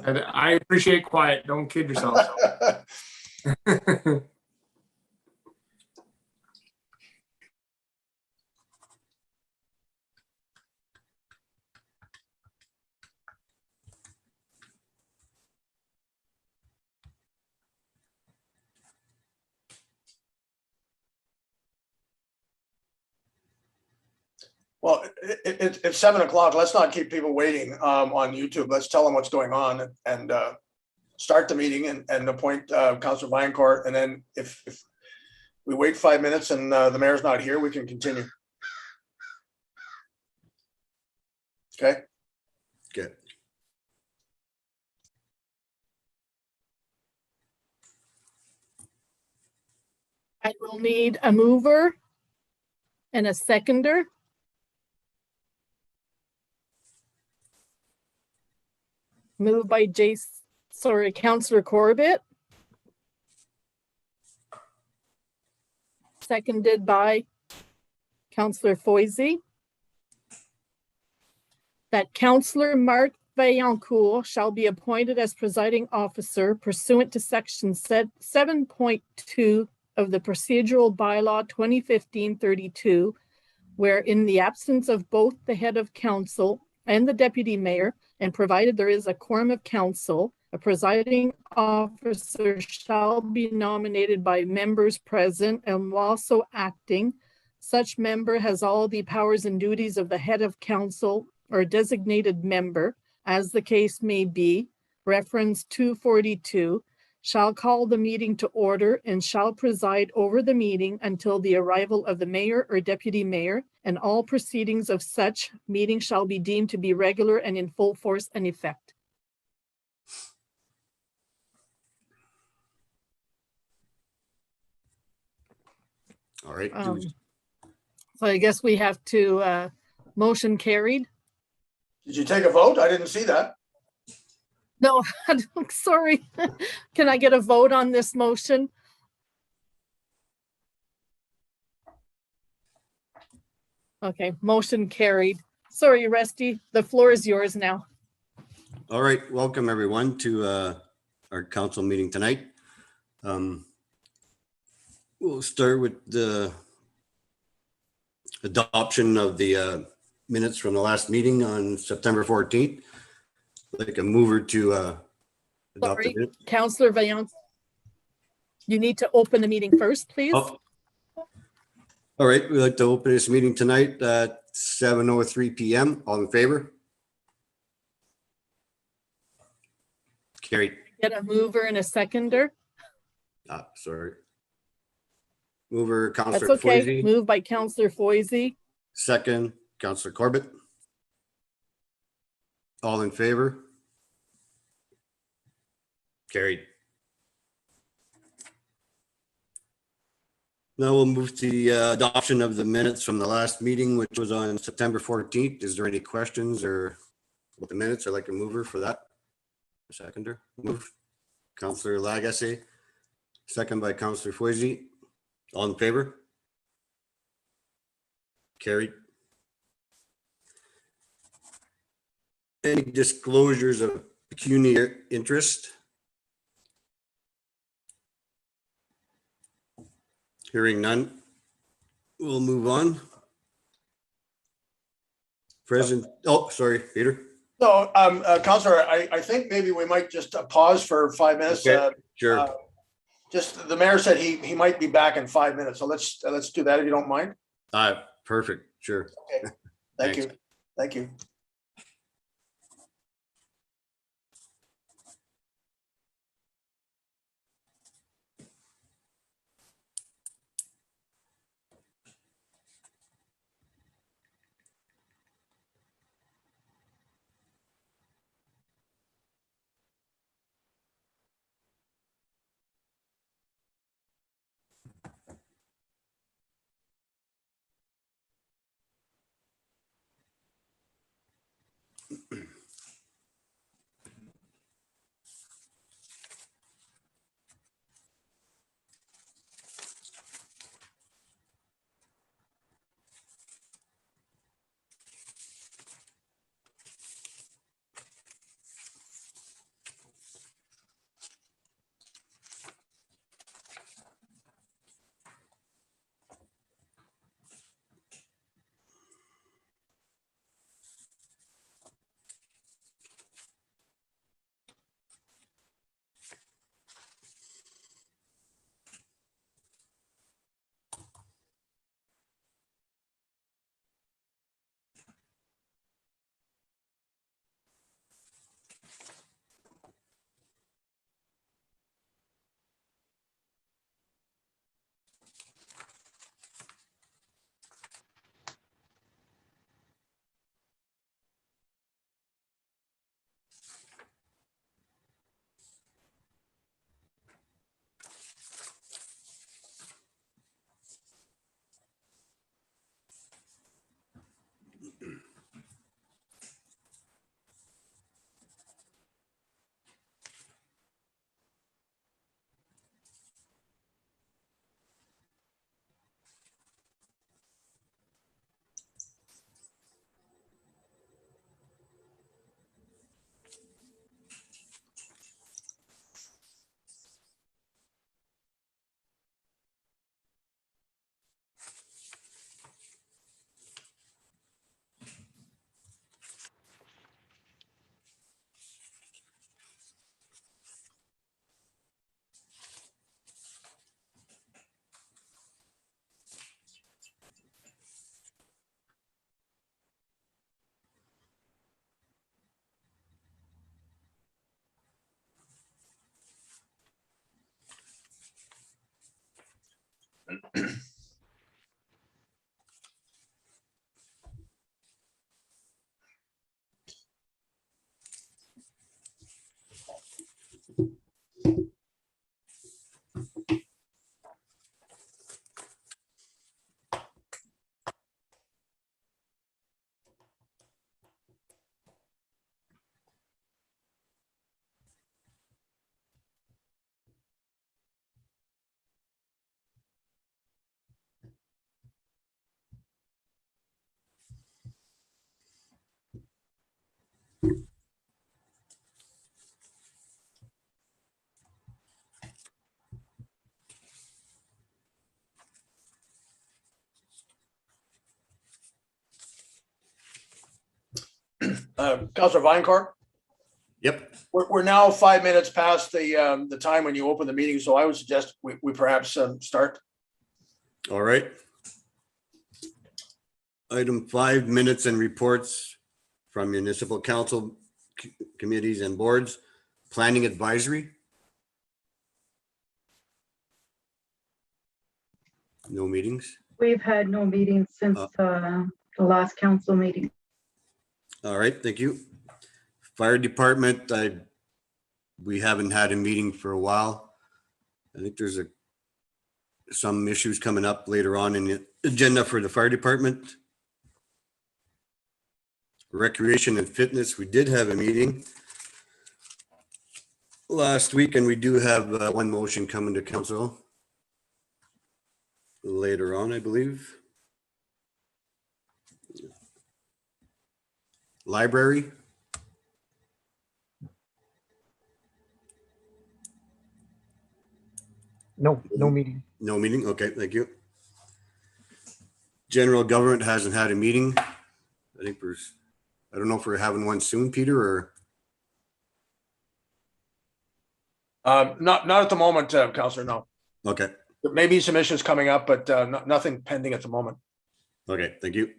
And I appreciate quiet. Don't kid yourself. Well, it's 7 o'clock. Let's not keep people waiting on YouTube. Let's tell them what's going on and start the meeting and appoint Councillor Viancourt. And then if we wait 5 minutes and the mayor's not here, we can continue. Okay. Good. I will need a mover and a seconder. Moved by Councillor Corbett. Seconded by Councillor Foisy. That Councillor Marc Vaillancourt shall be appointed as presiding officer pursuant to section 7.2 of the procedural bylaw 2015-32, where in the absence of both the head of council and the deputy mayor, and provided there is a quorum of council, a presiding officer shall be nominated by members present and also acting. Such member has all the powers and duties of the head of council or designated member, as the case may be. Reference 242, shall call the meeting to order and shall preside over the meeting until the arrival of the mayor or deputy mayor, and all proceedings of such meeting shall be deemed to be regular and in full force and effect. All right. So I guess we have to motion carried. Did you take a vote? I didn't see that. No, sorry. Can I get a vote on this motion? Okay, motion carried. Sorry, Rusty, the floor is yours now. All right. Welcome everyone to our council meeting tonight. We'll start with the adoption of the minutes from the last meeting on September 14th. Like a mover to adopt Sorry, it. Councillor Vaillant, you need to open the meeting first, please. Oh. All right, we'd like to open this meeting tonight at 7:03 p.m. All in favor? Carried. Get a mover and a seconder. Sorry. Mover, That's Councillor okay. Foisy. Moved by Councillor Foisy. Second, Councillor Corbett. All in favor? Carried. Now we'll move to the adoption of the minutes from the last meeting, which was on September 14th. Is there any questions or with the minutes? I'd like a mover for that. A seconder. Move. Councillor Lagacé. Second by Councillor Foisy. All in favor? Carried. Any disclosures of pecuniary interest? Hearing none, we'll move on. President, oh, sorry, Peter. No, Councillor, I think maybe we might just pause for 5 minutes. Okay, sure. Just the mayor said he might be back in 5 minutes, so let's do that if you don't mind. Perfect, sure. Okay, thank you, thank you. Counselor Vinecourt, Yep. we're now 5 minutes past the time when you open the meeting, so I would suggest we perhaps start. All right. Item 5, minutes and reports from municipal council committees and boards. Planning advisory. No meetings. We've had no meetings since the last council meeting. All right, thank you. Fire department, we haven't had a meeting for a while. I think there's some issues coming up later on in the agenda for the fire department. Recreation and fitness, we did have a meeting last week, and we do have one motion coming to council later on, I believe. Library. No meeting. No meeting. Okay, thank you. General government hasn't had a meeting. I think I don't know if we're having one soon, Peter, or Not at the moment, Counselor, no. okay. There may be some issues coming up, but nothing pending at the moment. Okay, thank you.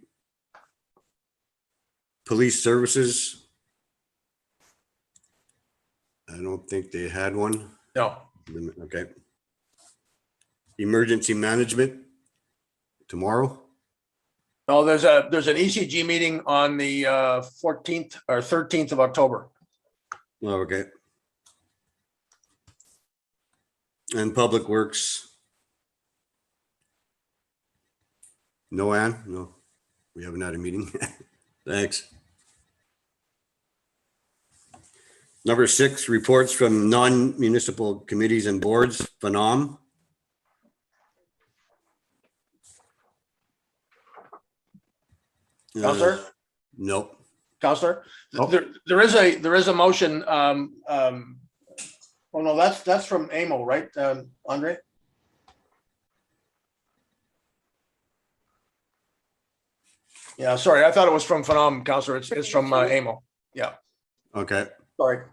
Police services. I don't think they had one. No. Okay. Emergency management tomorrow. No, there's an ECG meeting on the 14th or 13th of October. Oh, okay. And public works. No, Ann? No, we haven't had a meeting. Thanks. Number 6, reports from non-municipal committees and boards. Phenom. Counselor? Nope. Counselor? Oh. There is a motion. Oh no, that's from AMO, right, Andre? Yeah, sorry, I thought it was from Phenom, Counselor. It's from AMO. Yeah, Okay. sorry.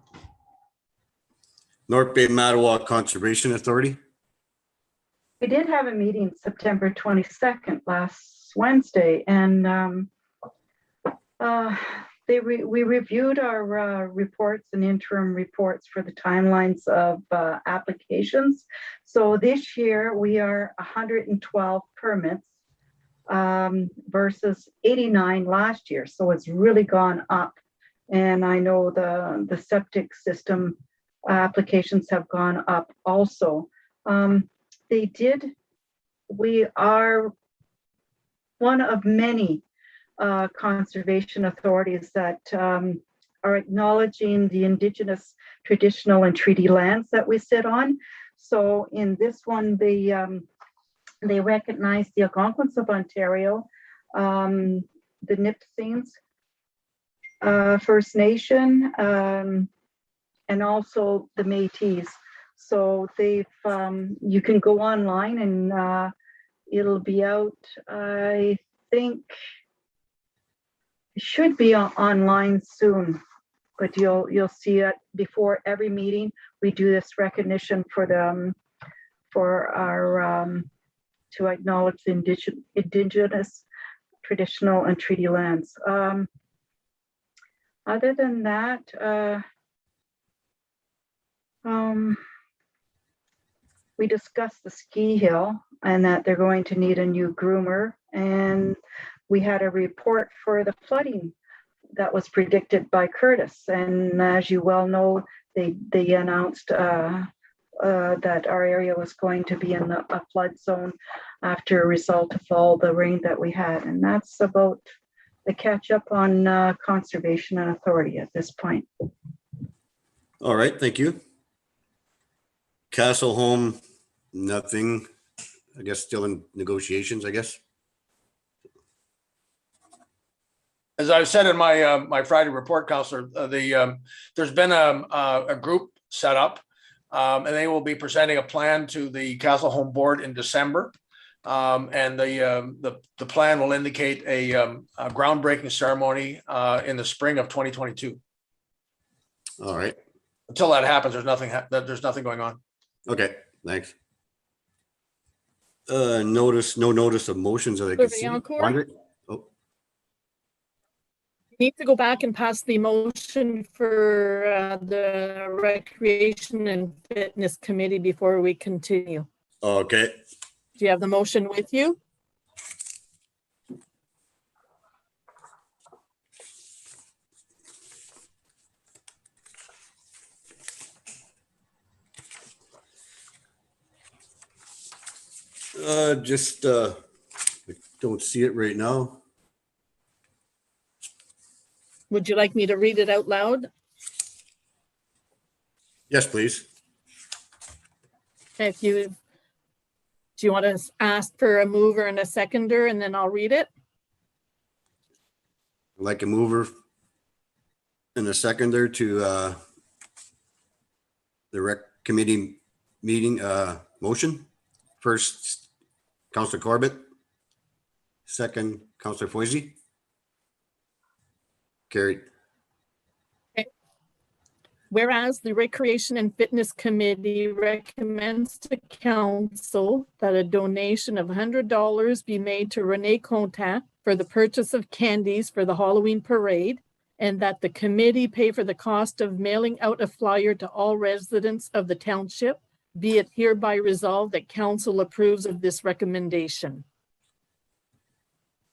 North Bay Matawa Conservation Authority. We did have a meeting September 22nd, last Wednesday, and we reviewed our reports and interim reports for the timelines of applications. So this year we are 112 permits versus 89 last year. So it's really gone up. And I know the septic system applications have gone up also. We are one of many conservation authorities that are acknowledging the Indigenous traditional and treaty lands that we sit on. So in this one, they recognize the Algonquins of Ontario, the Nipissings, First Nation, and also the Métis. So they've you can go online and it'll be out, I think it should be online soon, but you'll see it before every meeting. We do this recognition for them, for our to acknowledge the Indigenous traditional and treaty lands. Other than that, we discussed the ski hill and that they're going to need a new groomer. And we had a report for the flooding that was predicted by Curtis. And as you well know, they announced that our area was going to be in a flood zone after a result of all the rain that we had. And that's about the catch up on conservation and authority at this point. All right, thank you. Castle Home, nothing. I guess still in negotiations, I guess. As I've said in my my Friday report, Counselor, there's been a group set up, and they will be presenting a plan to the Castle Home Board in December. And the plan will indicate a groundbreaking ceremony in the spring of 2022. All right. Until that happens, there's nothing going on. Okay, thanks. No notice of motions that I can see. Biancourt? Andre? Oh, Need to go back and pass the motion for the Recreation and Fitness Committee before we continue. okay. Do you have the motion with you? I don't see it right now. Would you like me to read it out loud? Yes, please. Do you want to ask for a mover and a seconder, and then I'll read it? I'd like a mover and a seconder to the rec committee meeting motion. First, Councillor Corbett. Second, Councillor Foisey. Carried. Whereas the Recreation and Fitness Committee recommends to council that a donation of $100 be made to Renee Conta for the purchase of candies for the Halloween parade, and that the committee pay for the cost of mailing out a flyer to all residents of the township, be it hereby resolved that council approves of this recommendation.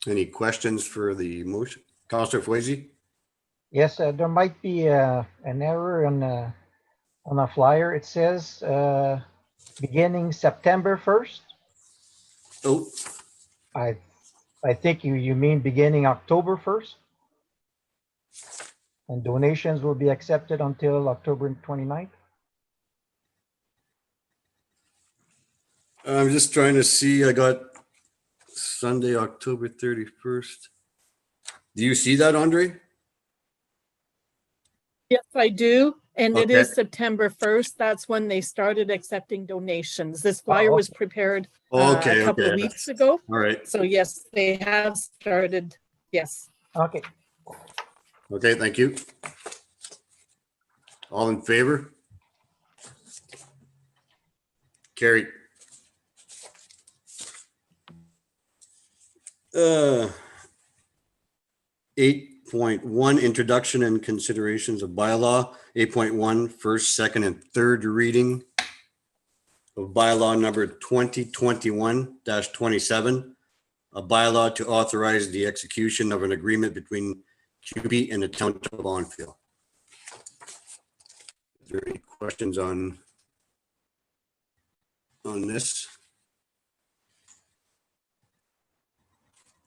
Any questions for the motion? Councillor Foisey? Yes, there might be an error on a flyer. It says beginning September 1st. Oh, I think you mean beginning October 1st. And donations will be accepted until October 29th. I'm just trying to see. I got Sunday, October 31st. Do you see that, Andre? Yes, I do. And it is Okay. September 1st. That's when they started accepting donations. This flyer okay. was prepared Okay, a couple of okay. weeks ago. All right. So yes, they have started. Yes. Okay. Okay, thank you. All in favor? Carried. 8.1 Introduction and Considerations of Bylaw. 8.1 First, Second, and Third Reading of Bylaw number 2021-27. A bylaw to authorize the execution of an agreement between QP and the Township of Onfield. Is there any questions on this?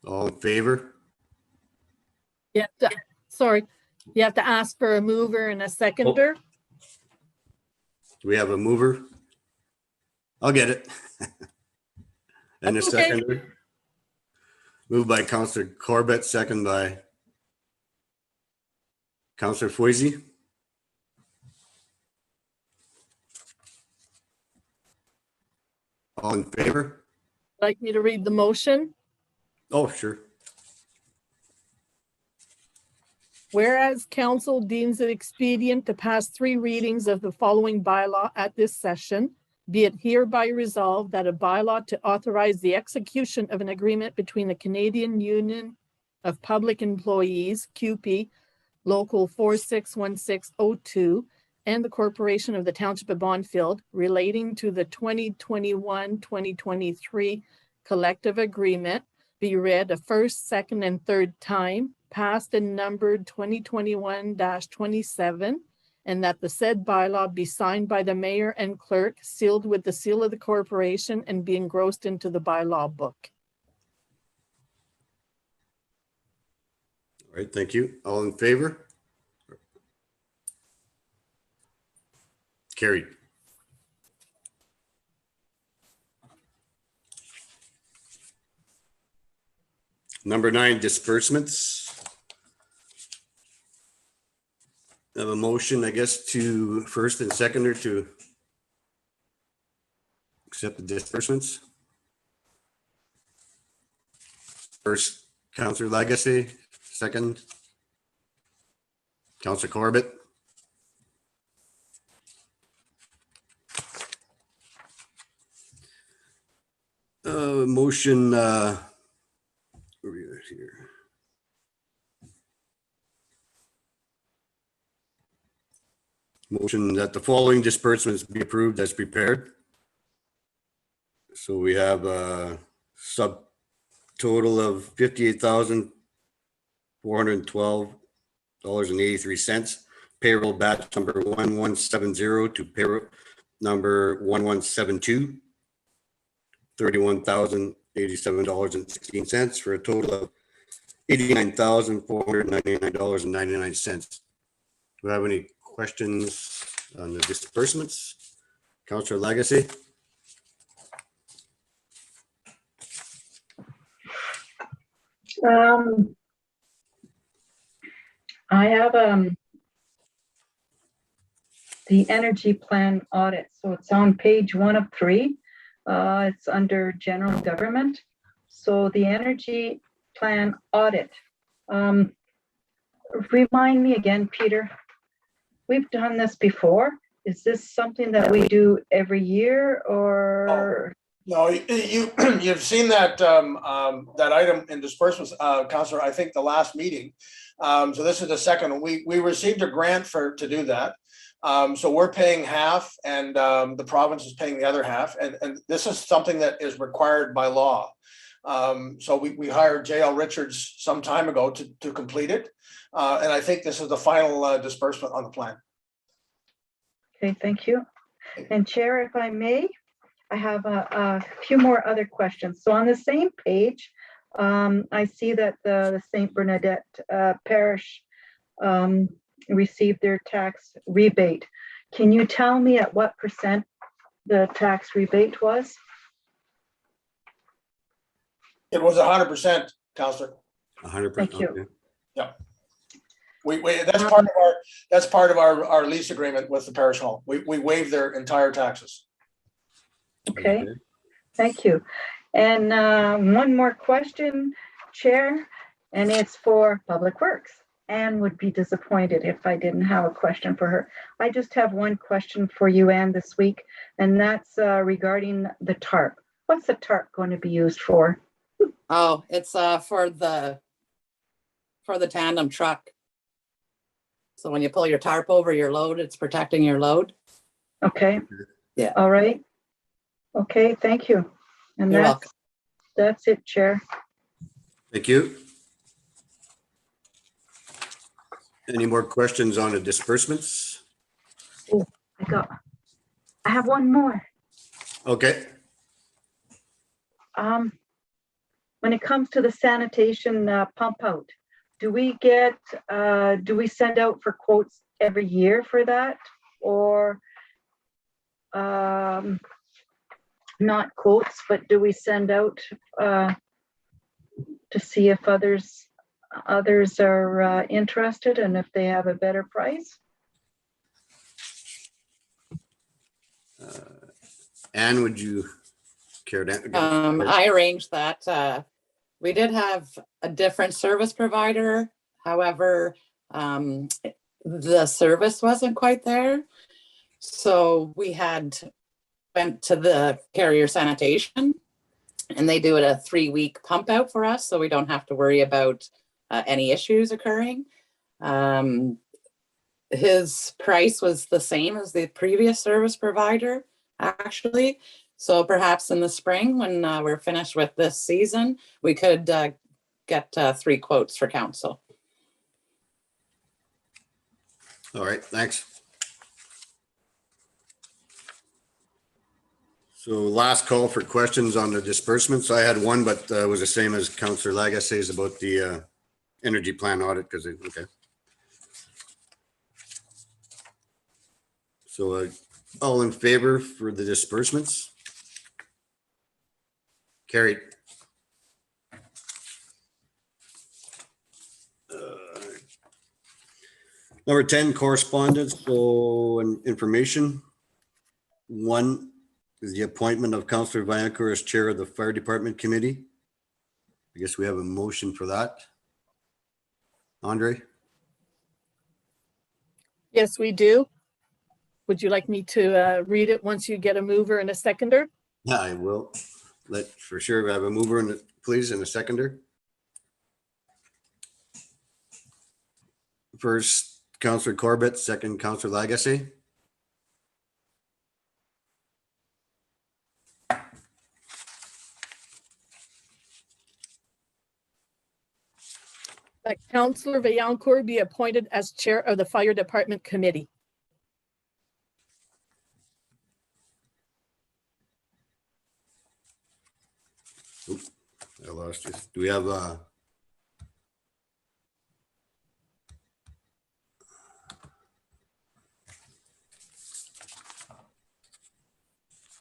All in favor? Yeah. Sorry. You have to ask for a mover and a seconder. Do we have a mover? I'll get it. And a That's okay. seconder? Moved by Councillor Corbett, second by Councillor Foisey. All in favor? Like me to read the motion? Oh, sure. Whereas council deems it expedient to pass 3 readings of the following bylaw at this session, be it hereby resolved that a bylaw to authorize the execution of an agreement between the Canadian Union of Public Employees, QP, Local 461602, and the Corporation of the Township of Bonfield relating to the 2021-2023 collective agreement be read a first, second, and third time, passed and numbered 2021-27, and that the said bylaw be signed by the mayor and clerk, sealed with the seal of the corporation, and be engrossed into the bylaw book. All right, thank you. All in favor? Carried. Number 9, disbursements. I have a motion, I guess, to first and seconder to accept the disbursements. First, Councillor Legacy, second, Councillor Corbett. Motion, where we at here? Motion that the following disbursements be approved as prepared. So we have a subtotal of $58,412.83. Payroll batch number 1170 to payroll number 1172. $31,087.16 for a total of $89,499.99. Do we have any questions on the disbursements? Councillor Legacy? I have the energy plan audit. So it's on page 1 of 3. It's under general government. So the energy plan audit. Remind me again, Peter. We've done this before. Is this something that we do every year or? No, you've seen that that item in disbursements, Councillor, I think the last meeting. So this is the second. We received a grant to do that. So we're paying half and the province is paying the other half. And this is something that is required by law. So we hired JL Richards some time ago to complete it. And I think this is the final disbursement on the plan. Okay, thank you. And Chair, if I may, I have a few more other questions. So on the same page, I see that the St. Bernadette Parish received their tax rebate. Can you tell me at what percent the tax rebate was? It was 100%, Councillor. 100%. Thank you. Okay. Yeah. That's part of our lease agreement with the parish hall. We waive their entire taxes. Okay, thank you. And one more question, Chair, and it's for Public Works. Anne would be disappointed if I didn't have a question for her. I just have one question for you, Anne, this week, and that's regarding the tarp. What's the tarp going to be used for? Oh, it's for the tandem truck. So when you pull your tarp over your load, it's protecting your load. Okay. Yeah. All right. Okay, thank you. And You're welcome. That's it, Chair. Thank you. Any more questions on the disbursements? I have one more. Okay. When it comes to the sanitation pump out, do we send out for quotes every year for that, or not quotes, but do we send out to see if others are interested and if they have a better price? Anne, would you care to? I arranged that. We did have a different service provider. However, the service wasn't quite there. So we went to the carrier sanitation, and they do it a 3-week pump out for us. So we don't have to worry about any issues occurring. His price was the same as the previous service provider, actually. So perhaps in the spring, when we're finished with this season, we could get 3 quotes for council. All right, thanks. So last call for questions on the disbursements. I had one, but it was the same as Councillor Lagasse about the energy plan audit, because okay. So all in favor for the disbursements? Carried. Number 10, correspondence. So information. 1 is the appointment of Councillor Viancourt as chair of the fire department committee. I guess we have a motion for that. Andre? Yes, we do. Would you like me to read it once you get a mover and a seconder? Yeah, I will. Let for sure have a mover and please and a seconder. First, Councillor Corbett, second, Councillor Lagasse. That Councillor Vaillancourt be appointed as Chair of the Fire Department Committee. I lost you. Do we have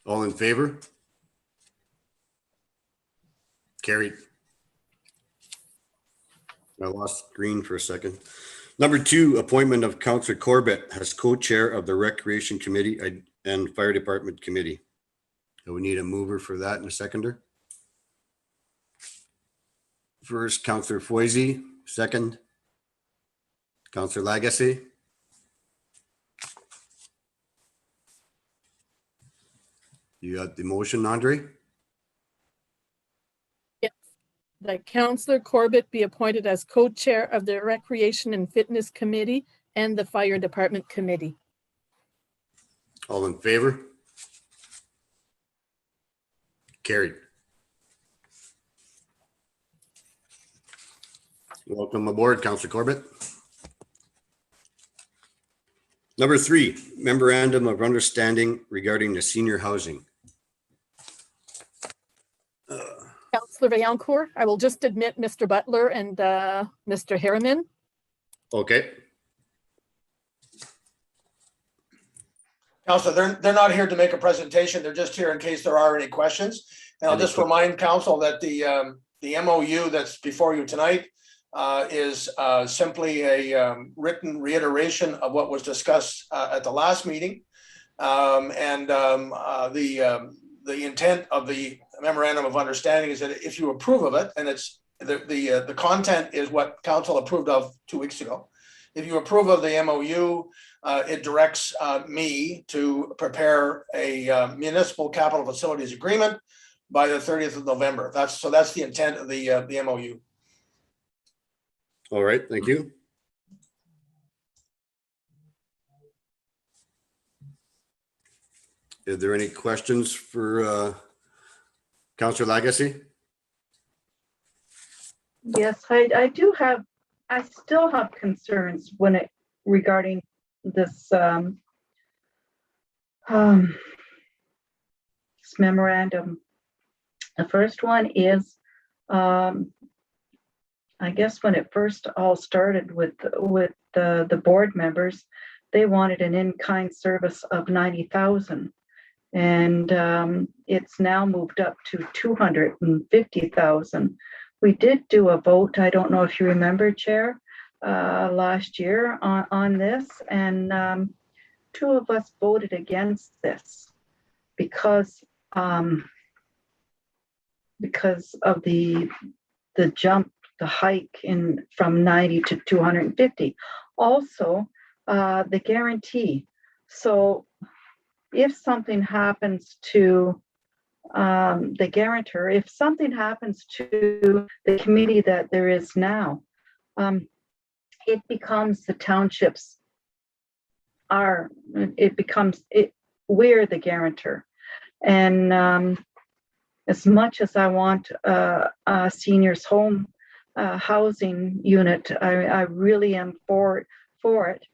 all in favor? Carried. I lost green for a second. Number 2, appointment of Councillor Corbett as co-chair of the Recreation Committee and Fire Department Committee. Do we need a mover for that and a seconder? First, Councillor Foisy, second, Councillor Lagasse. You got the motion, Andre? That Councillor Corbett be appointed as co-chair of the Recreation and Fitness Committee and the Fire Department Committee. All in favor? Carried. Welcome aboard, Councillor Corbett. Number 3, memorandum of understanding regarding the senior housing. Councillor Vaillancourt, I will just admit Mr. Butler and Mr. Harriman. Okay, Council, they're not here to make a presentation. They're just here in case there are any questions. And I'll just remind council that the MOU that's before you tonight is simply a written reiteration of what was discussed at the last meeting. The intent of the memorandum of understanding is that if you approve of it, and it's the content is what council approved of 2 weeks ago. If you approve of the MOU, it directs me to prepare a municipal capital facilities agreement by the 30th of November. That's the intent of the MOU. all right, thank you. Are there any questions for Councillor Lagasse? Yes, I still have concerns regarding this this memorandum. The first one is, I guess when it first all started with the board members, they wanted an in-kind service of 90,000. And it's now moved up to 250,000. We did do a vote, I don't know if you remember, Chair, last year on this, and 2 of us voted against this because of the jump, the hike from 90 to 250. Also, the guarantee. So if something happens to the guarantor, if something happens to the committee that there is now, it becomes the township's we're the guarantor. And as much as I want a seniors home housing unit, I really am for it.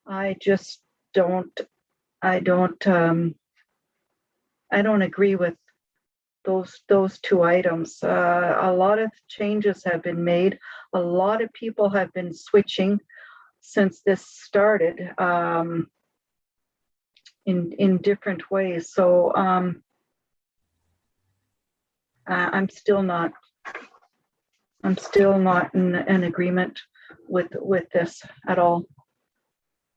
I just don't agree with those 2 items. A lot of changes have been made. A lot of people have been switching since this started in different ways. So I'm still not in agreement with this at all.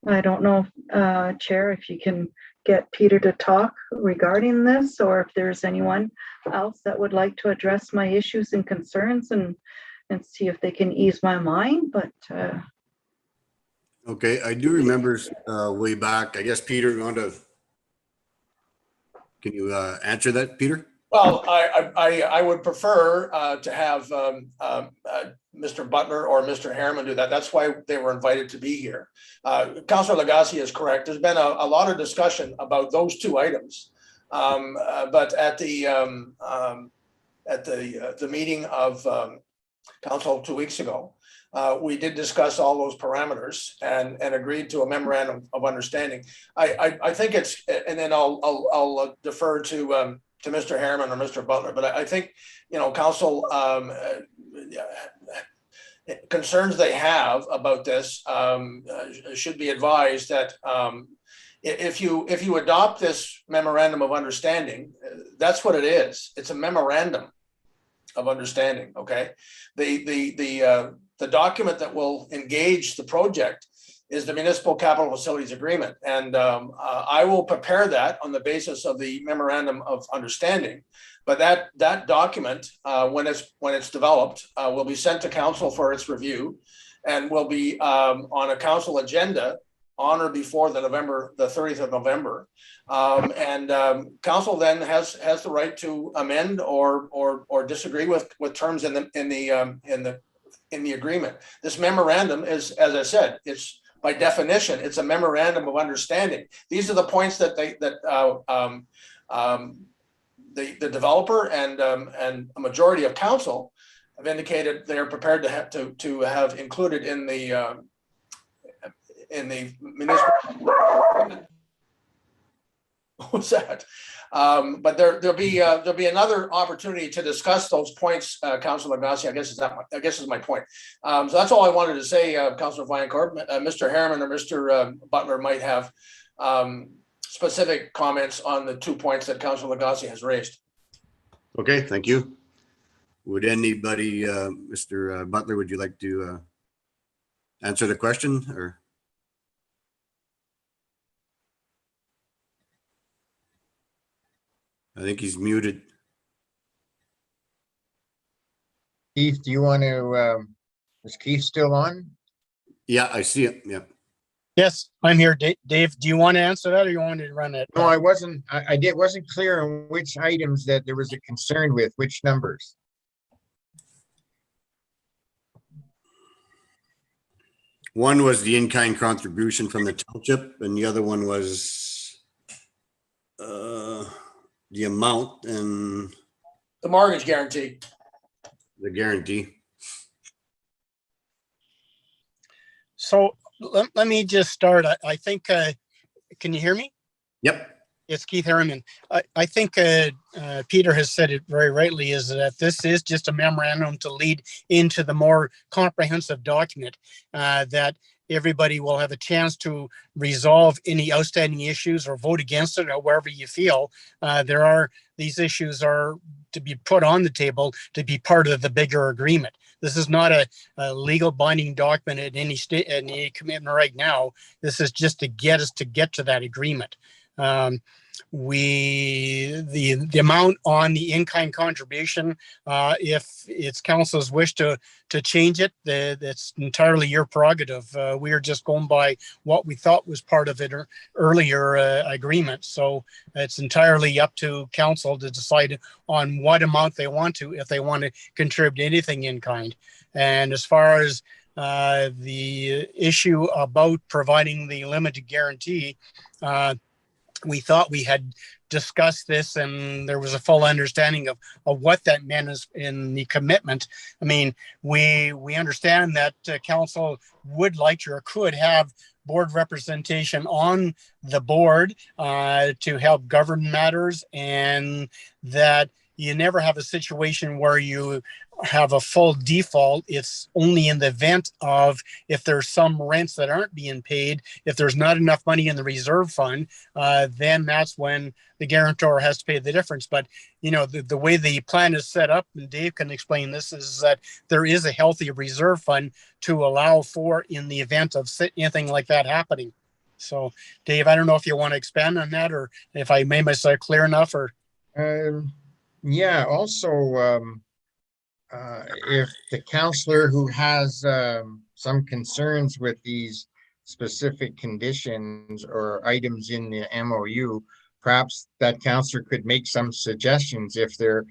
I don't know, Chair, if you can get Peter to talk regarding this, or if there's anyone else that would like to address my issues and concerns and see if they can ease my mind, but Okay, I do remember way back, I guess, Peter, can you answer that, Peter? Well, I would prefer to have Mr. Butler or Mr. Harriman do that. That's why they were invited to be here. Councillor Lagasse is correct. There's been a lot of discussion about those two items. But at the meeting of council 2 weeks ago, we did discuss all those parameters and agreed to a memorandum of understanding. I think it's, and then I'll defer to Mr. Harriman or Mr. Butler, but I think, you know, council concerns they have about this should be advised that if you adopt this memorandum of understanding, that's what it is. It's a memorandum of understanding. Okay, the document that will engage the project is the Municipal Capital Facilities Agreement. And I will prepare that on the basis of the Memorandum of Understanding. But that document, when it's developed, will be sent to council for its review and will be on a council agenda on or before the 30th of November. Council then has the right to amend or disagree with terms in the agreement. This memorandum is, as I said, it's by definition, it's a memorandum of understanding. These are the points that the developer and a majority of council have indicated they are prepared to have included in the municipal. What's that? But there'll be another opportunity to discuss those points, Councillor Lagasse. I guess is my point. So that's all I wanted to say, Councillor Viancourt. Mr. Harriman or Mr. Butler might have specific comments on the 2 points that Councillor Lagasse has raised. Okay, thank you. Would anybody, Mr. Butler, would you like to answer the question or? I think he's muted. Keith, do you want to, is Keith still on? Yeah, I see it. Yeah. Yes, I'm here. Dave, do you want to answer that or you want to run it? No, I wasn't clear on which items that there was a concern with, which numbers. One was the in-kind contribution from the township and the other one was the amount and The mortgage guarantee. the guarantee. So let me just start. I think, can you hear me? Yep. It's Keith Harriman. I think Peter has said it very rightly, is that this is just a memorandum to lead into the more comprehensive document that everybody will have a chance to resolve any outstanding issues or vote against it, or wherever you feel. These issues are to be put on the table to be part of the bigger agreement. This is not a legal binding document at any state, any commitment right now. This is just to get us to that agreement. The amount on the in-kind contribution, if it's council's wish to change it, that's entirely your prerogative. We are just going by what we thought was part of it earlier agreement. So it's entirely up to council to decide on what amount they want to, if they want to contribute anything in kind. And as far as the issue about providing the limited guarantee, we thought we had discussed this and there was a full understanding of what that meant in the commitment. I mean, we understand that council would like to or could have board representation on the board to help govern matters, and that you never have a situation where you have a full default. It's only in the event of if there's some rents that aren't being paid, if there's not enough money in the reserve fund, then that's when the guarantor has to pay the difference. But, you know, the way the plan is set up, and Dave can explain this, is that there is a healthy reserve fund to allow for in the event of anything like that happening. So Dave, I don't know if you want to expand on that or if I made myself clear enough or. Yeah, also, if the counselor who has some concerns with these specific conditions or items in the MOU, perhaps that counselor could make some suggestions if they're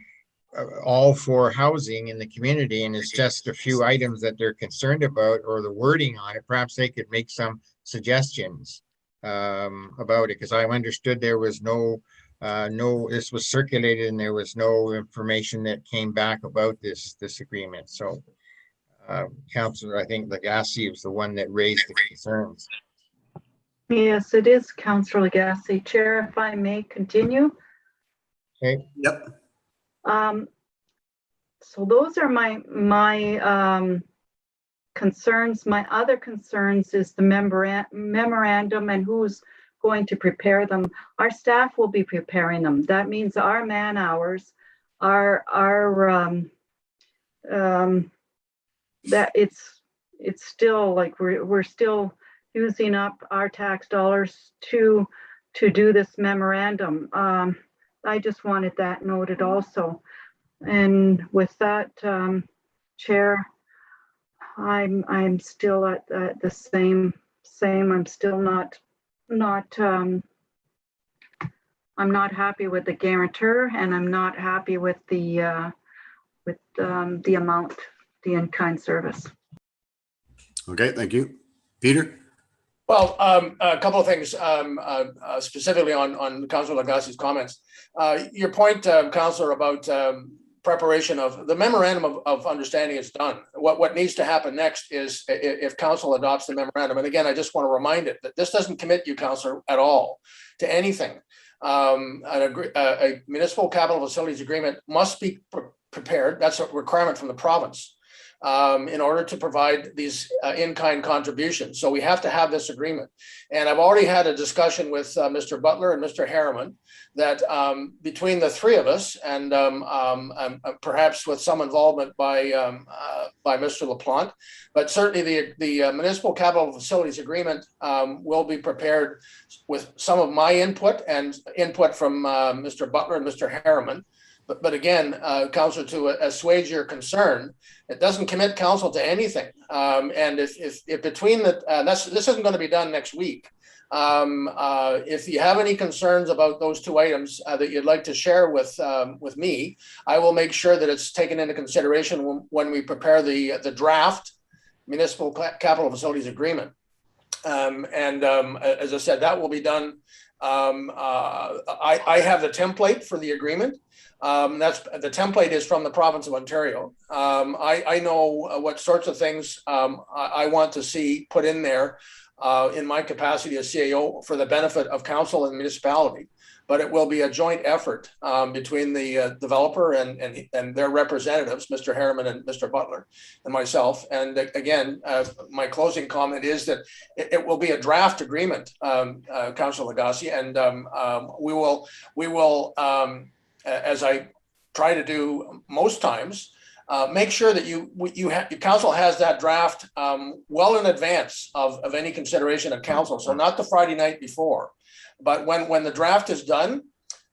all for housing in the community and it's just a few items that they're concerned about or the wording on it. Perhaps they could make some suggestions about it, because I understood there was this was circulated and there was no information that came back about this agreement. So Councillor, I think Lagasse was the one that raised the concerns. Yes, it is Councillor Lagasse. Chair, if I may continue. Okay. Yep. So those are my concerns. My other concerns is the memorandum and who's going to prepare them. Our staff will be preparing them. That means our man hours, that it's still like we're still using up our tax dollars to do this memorandum. I just wanted that noted also. And with that, Chair, I'm still at the same. I'm still not. I'm not happy with the guarantor, and I'm not happy with the amount, the in-kind service. Okay, thank you. Peter? Well, a couple of things, specifically on Councillor Lagasse's comments. Your point, Councillor, about preparation of the memorandum of understanding is done. What needs to happen next is if council adopts the memorandum. And again, I just want to remind it that this doesn't commit you, Councillor, at all to anything. A municipal capital facilities agreement must be prepared. That's a requirement from the province in order to provide these in-kind contributions. So we have to have this agreement. And I've already had a discussion with Mr. Butler and Mr. Harriman that between the three of us and perhaps with some involvement by Mr. LaPlante, but certainly the municipal capital facilities agreement will be prepared with some of my input and input from Mr. Butler and Mr. Harriman. But again, Councillor, to assuage your concern, it doesn't commit council to anything. And if between this isn't going to be done next week. If you have any concerns about those two items that you'd like to share with me, I will make sure that it's taken into consideration when we prepare the draft municipal capital facilities agreement. As I said, that will be done. I have the template for the agreement. The template is from the province of Ontario. I know what sorts of things I want to see put in there in my capacity as CAO for the benefit of council and municipality. But it will be a joint effort between the developer and their representatives, Mr. Harriman and Mr. Butler, and myself. And again, my closing comment is that it will be a draft agreement, Councillor Lagasse, and we will as I try to do most times, make sure that your council has that draft well in advance of any consideration of council. So not the Friday night before, but when the draft is done,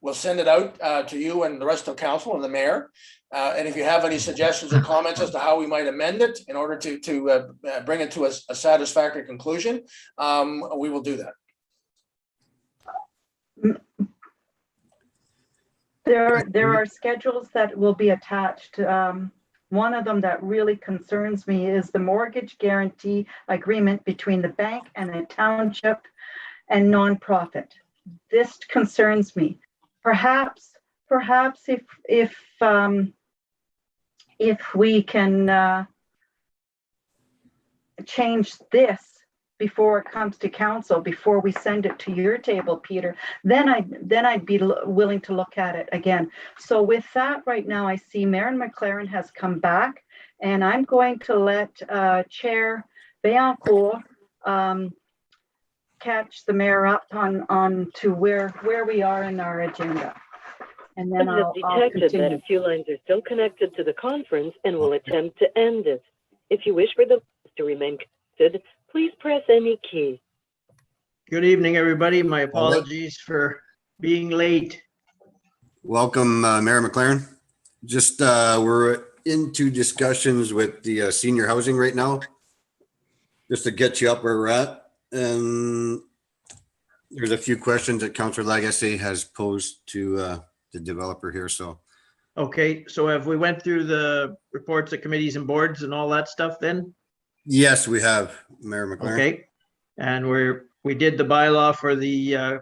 we'll send it out to you and the rest of council and the mayor. And if you have any suggestions or comments as to how we might amend it in order to bring it to a satisfactory conclusion, we will do that. There are schedules that will be attached. One of them that really concerns me is the mortgage guarantee agreement between the bank and the township and nonprofit. This concerns me. Perhaps if we can change this before it comes to council, before we send it to your table, Peter, then I'd be willing to look at it again. So with that, right now, I see Marin McLaren has come back, and I'm going to let Chair Vaillancourt catch the mayor up on to where we are in our agenda. And then I'll detected that a few lines are still connected to the conference and will attempt to end it. If you wish for the to remain connected, please press any key. Good evening, everybody. My apologies for being late. Welcome, Mayor McLaren. Just, we're into discussions with the senior housing right now. Just to get you up where we're at. And there's a few questions that Councillor Lagacé has posed to the developer here, so. Okay, so have we went through the reports of committees and boards and all that stuff then? Yes, we have, Mayor McLaren. Okay, and we did the bylaw for the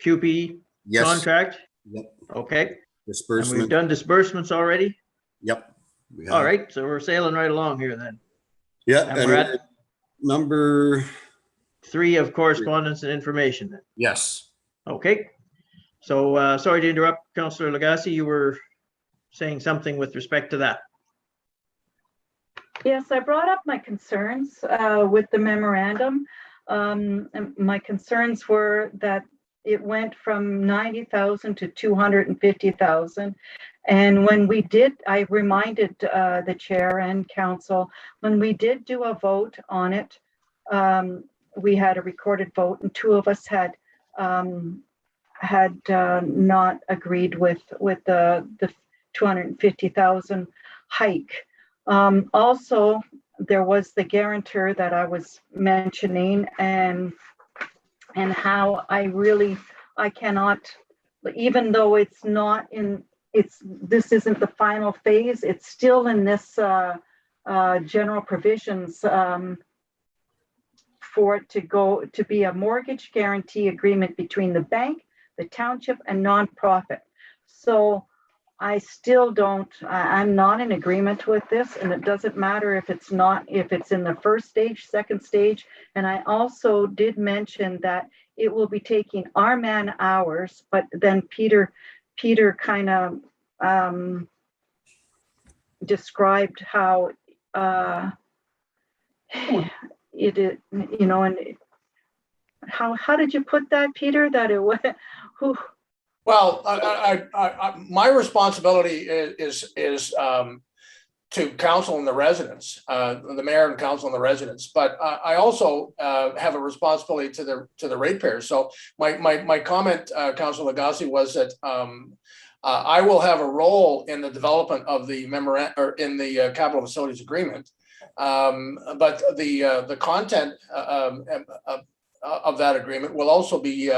QP Yes. contract? Yep. Okay, and we've Disbursement. done disbursements already? Yep. we All have. right, so we're sailing right along here then. Yeah. And we're at number 3 of correspondence and information then. Yes. Okay, so sorry to interrupt, Councillor Lagacé, you were saying something with respect to that. Yes, I brought up my concerns with the memorandum. And my concerns were that it went from 90,000 to 250,000. And when we did, I reminded the chair and council, when we did do a vote on it, we had a recorded vote and 2 of us had not agreed with the 250,000 hike. Also, there was the guarantor that I was mentioning and how I cannot, even though it's not in, this isn't the final phase, it's still in this general provisions for it to be a mortgage guarantee agreement between the bank, the township, and nonprofit. So I still don't, I'm not in agreement with this, and it doesn't matter if it's in the first stage, second stage. And I also did mention that it will be taking our man hours, but then Peter kind of described how it is, and how did you put that, Peter, that it was, who? Well, my responsibility is to council and the residents, the mayor and council and the residents. But I also have a responsibility to the ratepayers. So my comment, Councillor Lagacé, was that I will have a role in the development of the memorandum or in the capital facilities agreement. But the content of that agreement will also be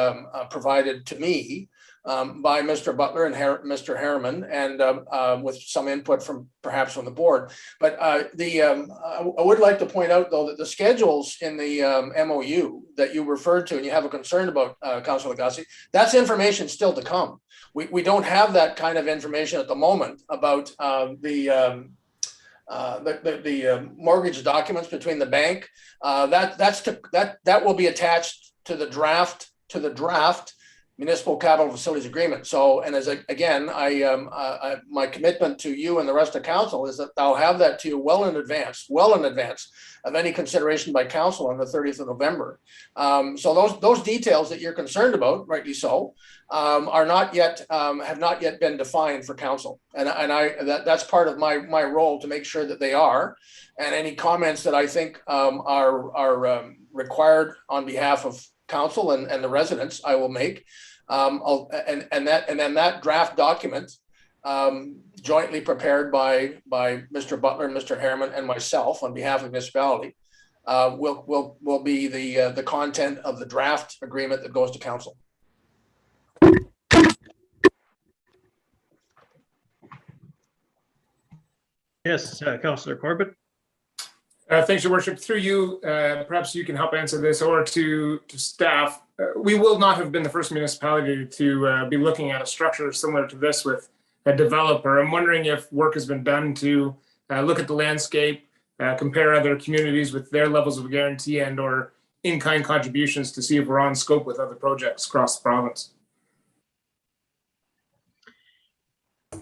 provided to me by Mr. Butler and Mr. Harriman, and with some input from perhaps from the board. But I would like to point out, though, that the schedules in the MOU that you referred to and you have a concern about, Councillor Lagacé, that's information still to come. We don't have that kind of information at the moment about the mortgage documents between the bank. That will be attached to the draft municipal capital facilities agreement. So, and as again, my commitment to you and the rest of council is that I'll have that to you well in advance of any consideration by council on the 30th of November. So those details that you're concerned about, rightly so, are not yet have not yet been defined for council, and that's part of my role to make sure that they are, and any comments that I think are required on behalf of council and the residents, I will make. And then that draft document, jointly prepared by Mr. Butler, Mr. Harriman, and myself on behalf of the municipality, will be the content of the draft agreement that goes to council. Yes, Councillor Corbett. Thanks, Your Worship. Through you, perhaps you can help answer this, or to staff. We will not have been the first municipality to be looking at a structure similar to this with a developer. I'm wondering if work has been done to look at the landscape, compare other communities with their levels of guarantee and or in-kind contributions to see if we're on scope with other projects across the province.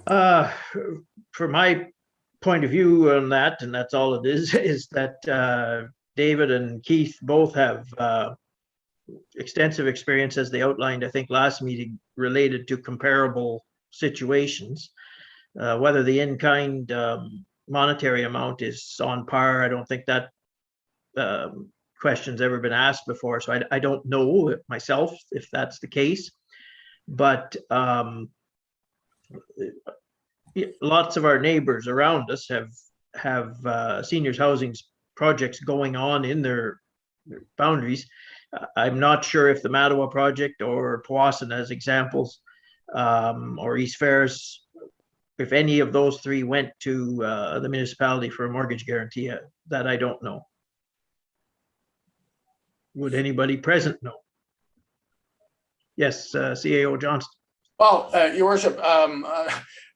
For my point of view on that, and that's all it is that David and Keith both have extensive experience, as they outlined, I think, last meeting, related to comparable situations. Whether the in-kind monetary amount is on par, I don't think that questions ever been asked before, so I don't know myself if that's the case. But lots of our neighbors around us have seniors housing projects going on in their boundaries. I'm not sure if the Matawa project or Powassan as examples, or East Ferris, if any of those three went to the municipality for a mortgage guarantee, that I don't know. Would anybody present know? Yes, CAO Johnston. Well, Your Worship,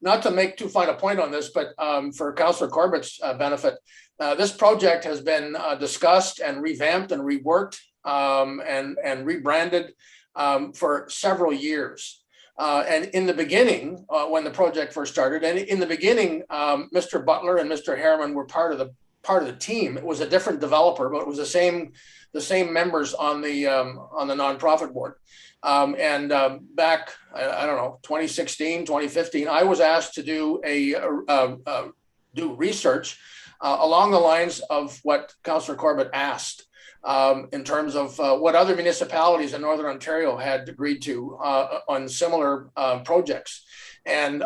not to make too fine a point on this, but for Councillor Corbett's benefit, this project has been discussed and revamped and reworked and rebranded for several years. And in the beginning, when the project first started, and in the beginning, Mr. Butler and Mr. Harriman were part of the team. It was a different developer, but it was the same members on the nonprofit board. Back, I don't know, 2016, 2015, I was asked to do do research along the lines of what Councillor Corbett asked, in terms of what other municipalities in Northern Ontario had agreed to on similar projects. And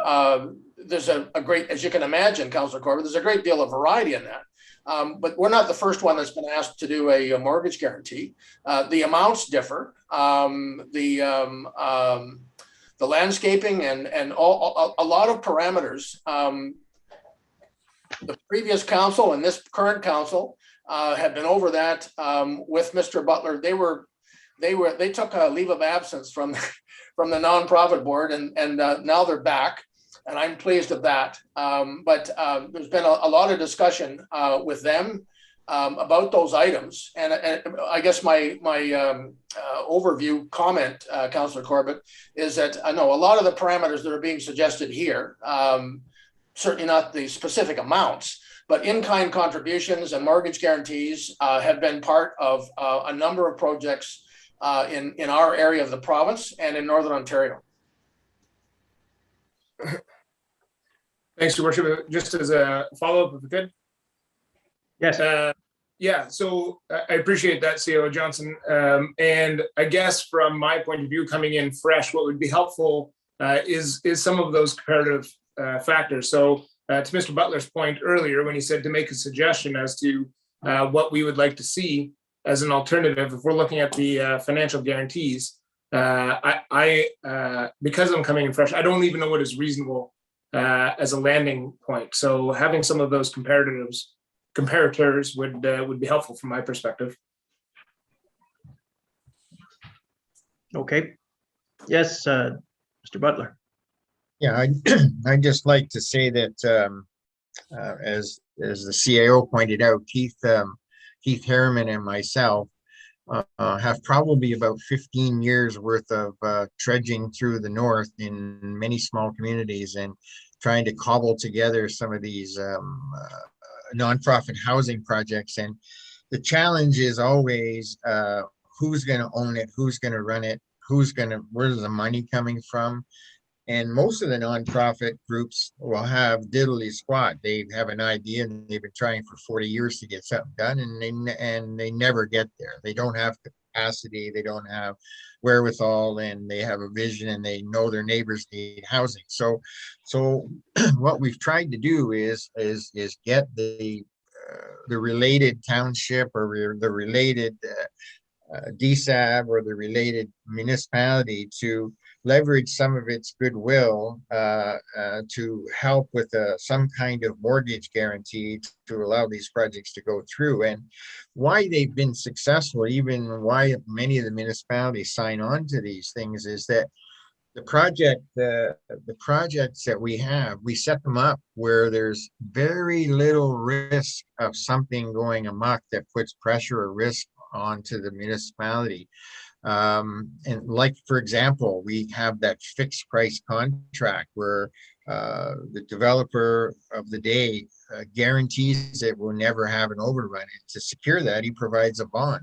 there's a great, as you can imagine, Councillor Corbett, there's a great deal of variety in that. But we're not the first one that's been asked to do a mortgage guarantee. The amounts differ. The landscaping and a lot of parameters. The previous council and this current council have been over that with Mr. Butler. They took a leave of absence from the nonprofit board, and now they're back. And I'm pleased with that. But there's been a lot of discussion with them about those items. And I guess my overview comment, Councillor Corbett, is that I know a lot of the parameters that are being suggested here, certainly not the specific amounts, but in-kind contributions and mortgage guarantees have been part of a number of projects in our area of the province and in Northern Ontario. Thanks, Your Worship. Just as a follow-up, if we could. Yes. Yeah, so I appreciate that, CAO Johnson. And I guess from my point of view, coming in fresh, what would be helpful is some of those comparative factors. So to Mr. Butler's point earlier, when he said to make a suggestion as to what we would like to see as an alternative, if we're looking at the financial guarantees, because I'm coming in fresh, I don't even know what is reasonable as a landing point. So having some of those comparators would be helpful from my perspective. Okay. Yes, Mr. Butler. Yeah, I'd just like to say that as the CAO pointed out, Keith Harriman and myself have probably about 15 years worth of trudging through the north in many small communities and trying to cobble together some of these nonprofit housing projects. And the challenge is always who's going to own it, who's going to run it, where's the money coming from. And most of the nonprofit groups will have diddly squat. They have an idea and they've been trying for 40 years to get something done, and they never get there. They don't have capacity, they don't have wherewithal, and they have a vision and they know their neighbors need housing. So what we've tried to do is get the related township or the related DSAB or the related municipality to leverage some of its goodwill to help with some kind of mortgage guarantee to allow these projects to go through. And why they've been successful, even why many of the municipalities sign on to these things, is that the projects that we have, we set them up where there's very little risk of something going amok that puts pressure or risk onto the municipality. And like, for example, we have that fixed price contract where the developer of the day guarantees it will never have an overrun. And to secure that, he provides a bond.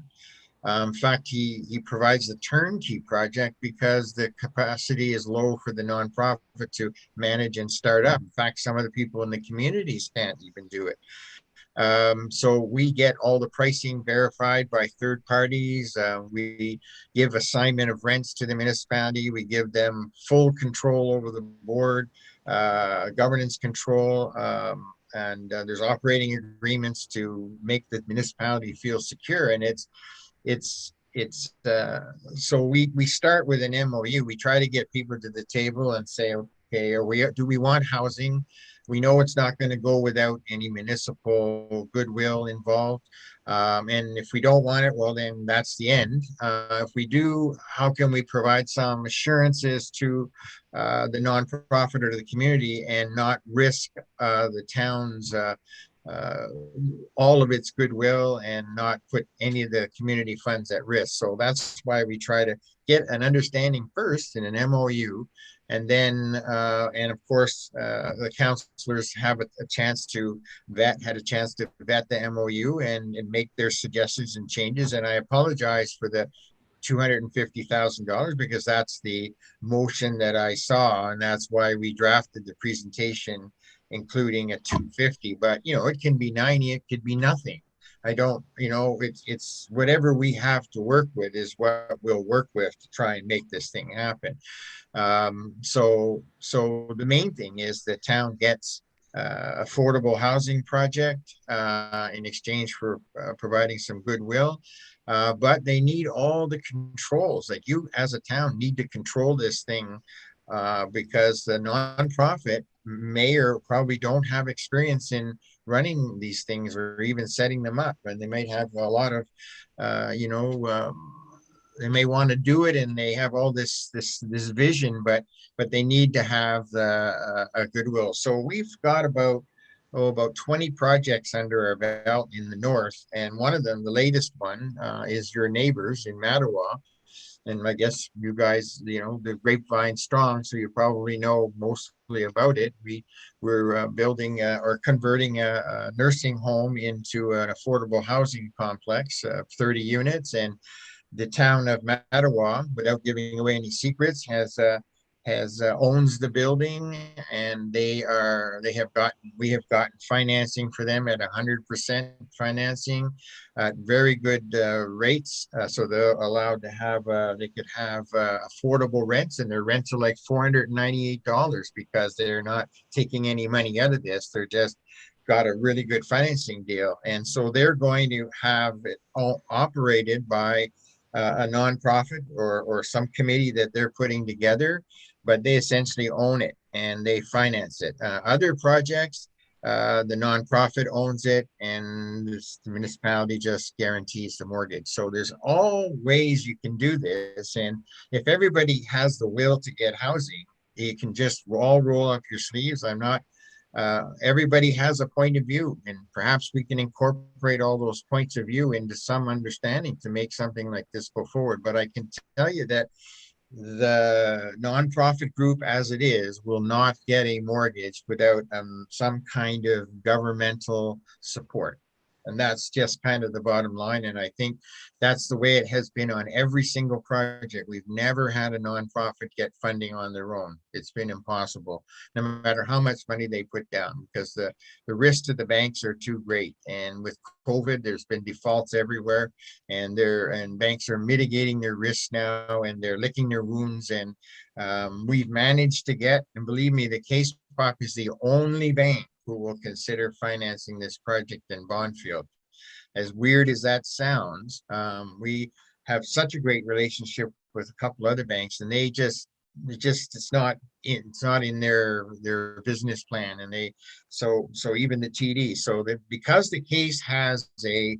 In fact, he provides the turnkey project because the capacity is low for the nonprofit to manage and start up. In fact, some of the people in the communities can't even do it. So we get all the pricing verified by third parties. We give assignment of rents to the municipality. We give them full control over the board, governance control, and there's operating agreements to make the municipality feel secure. And so we start with an MOU. We try to get people to the table and say, okay, do we want housing? We know it's not going to go without any municipal goodwill involved. And if we don't want it, well, then that's the end. If we do, how can we provide some assurances to the nonprofit or to the community and not risk the town's all of its goodwill and not put any of the community funds at risk. So that's why we try to get an understanding first in an MOU. And then, and of course, the councillors have a chance to vet the MOU and make their suggestions and changes. And I apologize for the $250,000 because that's the motion that I saw, and that's why we drafted the presentation including a 250. But it can be 90, it could be nothing. I don't, it's whatever we have to work with is what we'll work with to try and make this thing happen. So the main thing is the town gets affordable housing project in exchange for providing some goodwill. But they need all the controls. Like, you as a town need to control this thing because the nonprofit may or probably don't have experience in running these things or even setting them up. And they might have a lot of, they may want to do it and they have all this vision, but they need to have a goodwill. So we've got about 20 projects under our belt in the north, and one of them, the latest one, is your neighbors in Matawa. And I guess you guys, the grapevine strong, so you probably know mostly about it. We're building or converting a nursing home into an affordable housing complex of 30 units, and the town of Matawa, without giving away any secrets, owns the building, and we have gotten financing for them at 100% financing at very good rates. So they're allowed to have they could have affordable rents, and their rents are like $498 because they're not taking any money out of this. They're just got a really good financing deal, and so they're going to have it all operated by a nonprofit or some committee that they're putting together, but they essentially own it and they finance it. Other projects, the nonprofit owns it and the municipality just guarantees the mortgage. So there's all ways you can do this. And if everybody has the will to get housing, you can just all roll up your sleeves. Everybody has a point of view, and perhaps we can incorporate all those points of view into some understanding to make something like this go forward. But I can tell you that the nonprofit group as it is will not get a mortgage without some kind of governmental support. And that's just kind of the bottom line. And I think that's the way it has been on every single project. We've never had a nonprofit get funding on their own. It's been impossible, no matter how much money they put down, because the risks to the banks are too great. And with COVID, there's been defaults everywhere, and banks are mitigating their risks now, and they're licking their wounds. And we've managed to get, and believe me, the Case Pop is the only bank who will consider financing this project in Bondfield. As weird as that sounds, we have such a great relationship with a couple other banks, and it's not in their business plan. And so even the TD, so that because the Case has a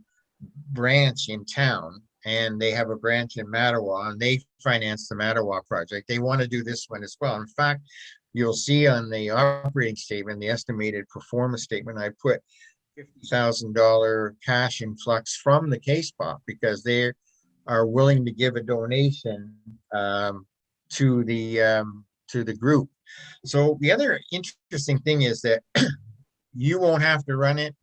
branch in town and they have a branch in Matawa and they finance the Matawa project, they want to do this one as well. In fact, you'll see on the operating statement, the estimated performance statement, I put $50,000 cash influx from the Case Pop because they are willing to give a donation to the group. So the other interesting thing is that you won't have to run it.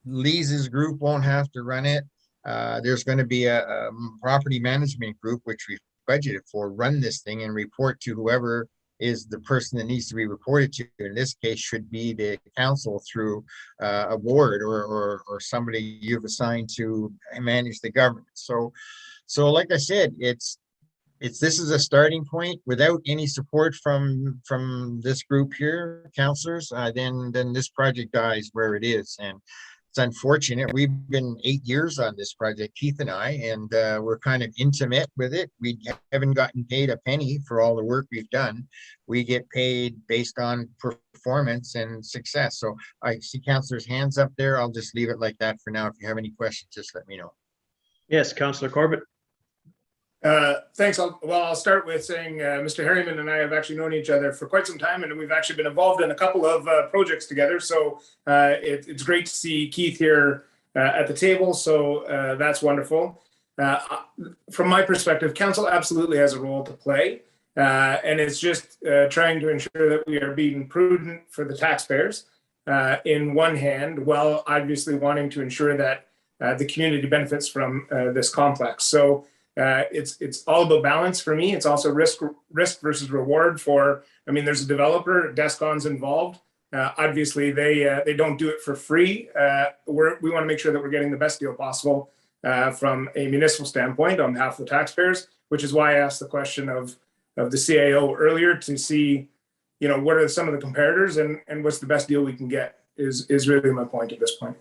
Lisa's group won't have to run it. There's going to be a property management group, which we've budgeted for, run this thing and report to whoever is the person that needs to be reported to. In this case, should be the council through a board or somebody you've assigned to manage the government. So like I said, this is a starting point. Without any support from this group here, councillors, then this project dies where it is. And it's unfortunate. We've been 8 years on this project, Keith and I, and we're kind of intimate with it. We haven't gotten paid a penny for all the work we've done. We get paid based on performance and success. So I see councillors' hands up there. I'll just leave it like that for now. If you have any questions, just let me know. Yes, Councillor Corbett. Thanks. I'll start with saying Mr. Harriman and I have actually known each other for quite some time, and we've actually been involved in a couple of projects together. So it's great to see Keith here at the table. So that's wonderful. From my perspective, council absolutely has a role to play, and it's just trying to ensure that we are being prudent for the taxpayers in one hand, while obviously wanting to ensure that the community benefits from this complex. So it's all about balance for me. It's also risk versus reward for, I mean, there's a developer, Descon's involved. Obviously they don't do it for free. We want to make sure that we're getting the best deal possible from a municipal standpoint on behalf of the taxpayers, which is why I asked the question of the CAO earlier to see, you know, what are some of the comparators and what's the best deal we can get is really my point at this point.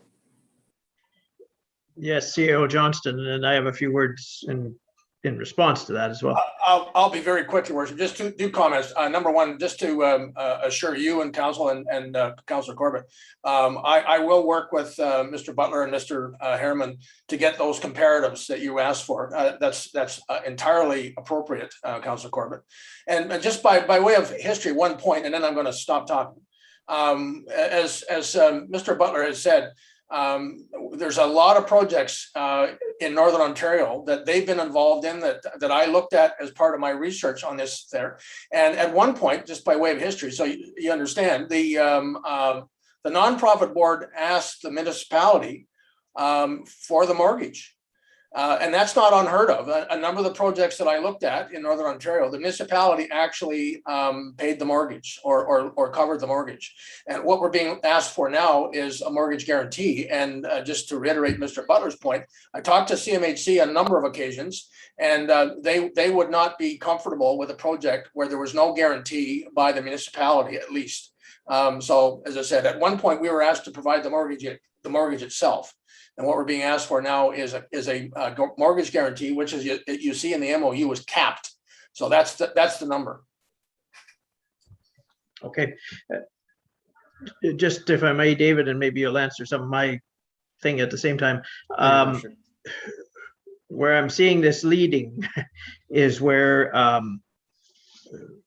Yes, CAO Johnston, and I have a few words in response to that as well. I'll be very quick, Your Worship. Just two comments. Number one, just to assure you and council and Councillor Corbett, I will work with Mr. Butler and Mr. Harriman to get those comparatives that you asked for. That's entirely appropriate, Councillor Corbett. And just by way of history, one point, and then I'm going to stop talking. As Mr. Butler has said, there's a lot of projects in Northern Ontario that they've been involved in that I looked at as part of my research on this there. And at one point, just by way of history, so you understand, the nonprofit board asked the municipality for the mortgage. And that's not unheard of. A number of the projects that I looked at in Northern Ontario, the municipality actually paid the mortgage or covered the mortgage. And what we're being asked for now is a mortgage guarantee. And just to reiterate Mr. Butler's point, I talked to CMHC on a number of occasions, and they would not be comfortable with a project where there was no guarantee by the municipality, at least. So as I said, at one point we were asked to provide the mortgage itself. And what we're being asked for now is a mortgage guarantee, which is you see in the MOU is capped. So that's the number. Okay. Just if I may, David, and maybe you'll answer some of my thing at the same time. Where I'm seeing this leading is where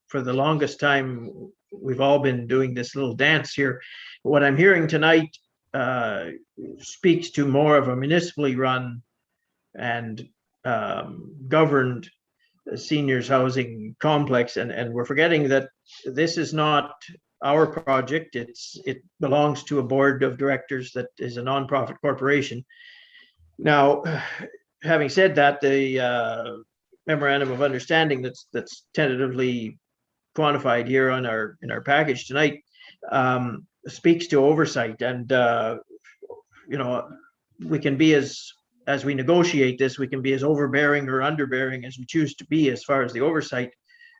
for the longest time, we've all been doing this little dance here. What I'm hearing tonight speaks to more of a municipally run and governed seniors housing complex, and we're forgetting that this is not our project. It belongs to a board of directors that is a nonprofit corporation. Now, having said that, the memorandum of understanding that's tentatively quantified here on in our package tonight speaks to oversight, and you know, we can be as we negotiate this, we can be as overbearing or underbearing as we choose to be as far as the oversight